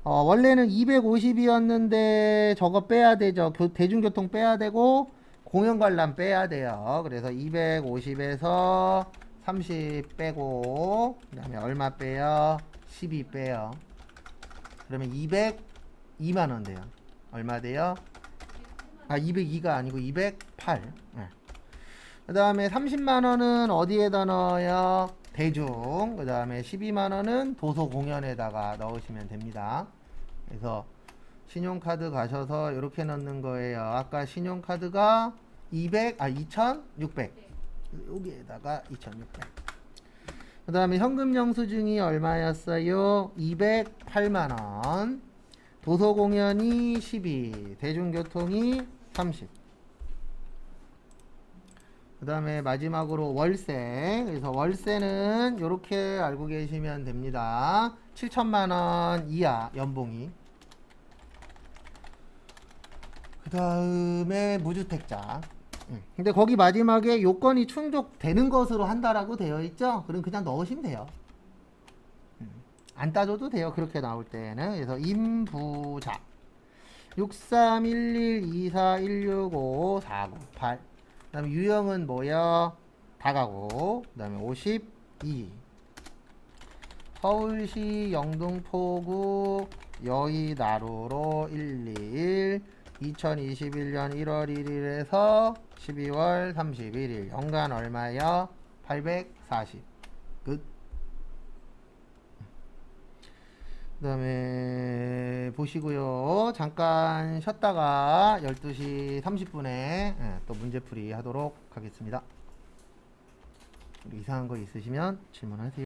원래는 250이었는데 저거 빼야 되죠. 대중교통 빼야 되고 공연관람 빼야 돼요. 그래서 250에서 30 빼고 그 다음에 얼마 빼요? 12 빼요. 그러면 202만원 돼요. 얼마 돼요? 202가 아니고 208. 네. 그 다음에 30만원은 어디에다 넣어요? 대중. 그 다음에 12만원은 도서 공연에다가 넣으시면 됩니다. 그래서 신용카드 가셔서 이렇게 넣는 거예요. 아까 신용카드가 2,600. 여기에다가 2,600. 그 다음에 현금 영수증이 얼마였어요? 208만원. 도서공연이 12. 대중교통이 30. 그 다음에 마지막으로 월세. 그래서 월세는 이렇게 알고 계시면 됩니다. 7천만원 이하 연봉이. 그 다음에 무주택자. 근데 거기 마지막에 요건이 충족되는 것으로 한다라고 되어 있죠? 그럼 그냥 넣으시면 돼요. 안 따져도 돼요. 그렇게 나올 때는. 그래서 임부자 631124165498. 그 다음에 유형은 뭐야? 다가구. 그 다음에 52. 서울시 영등포구 여의나루로 121 2021년 1월 1일에서 12월 31일 연간 얼마요? 840. 끝. 그 다음에 보시고요. 잠깐 쉬었다가 12시 30분에 또 문제풀이 하도록 하겠습니다. 이상한 거 있으시면 질문하세요.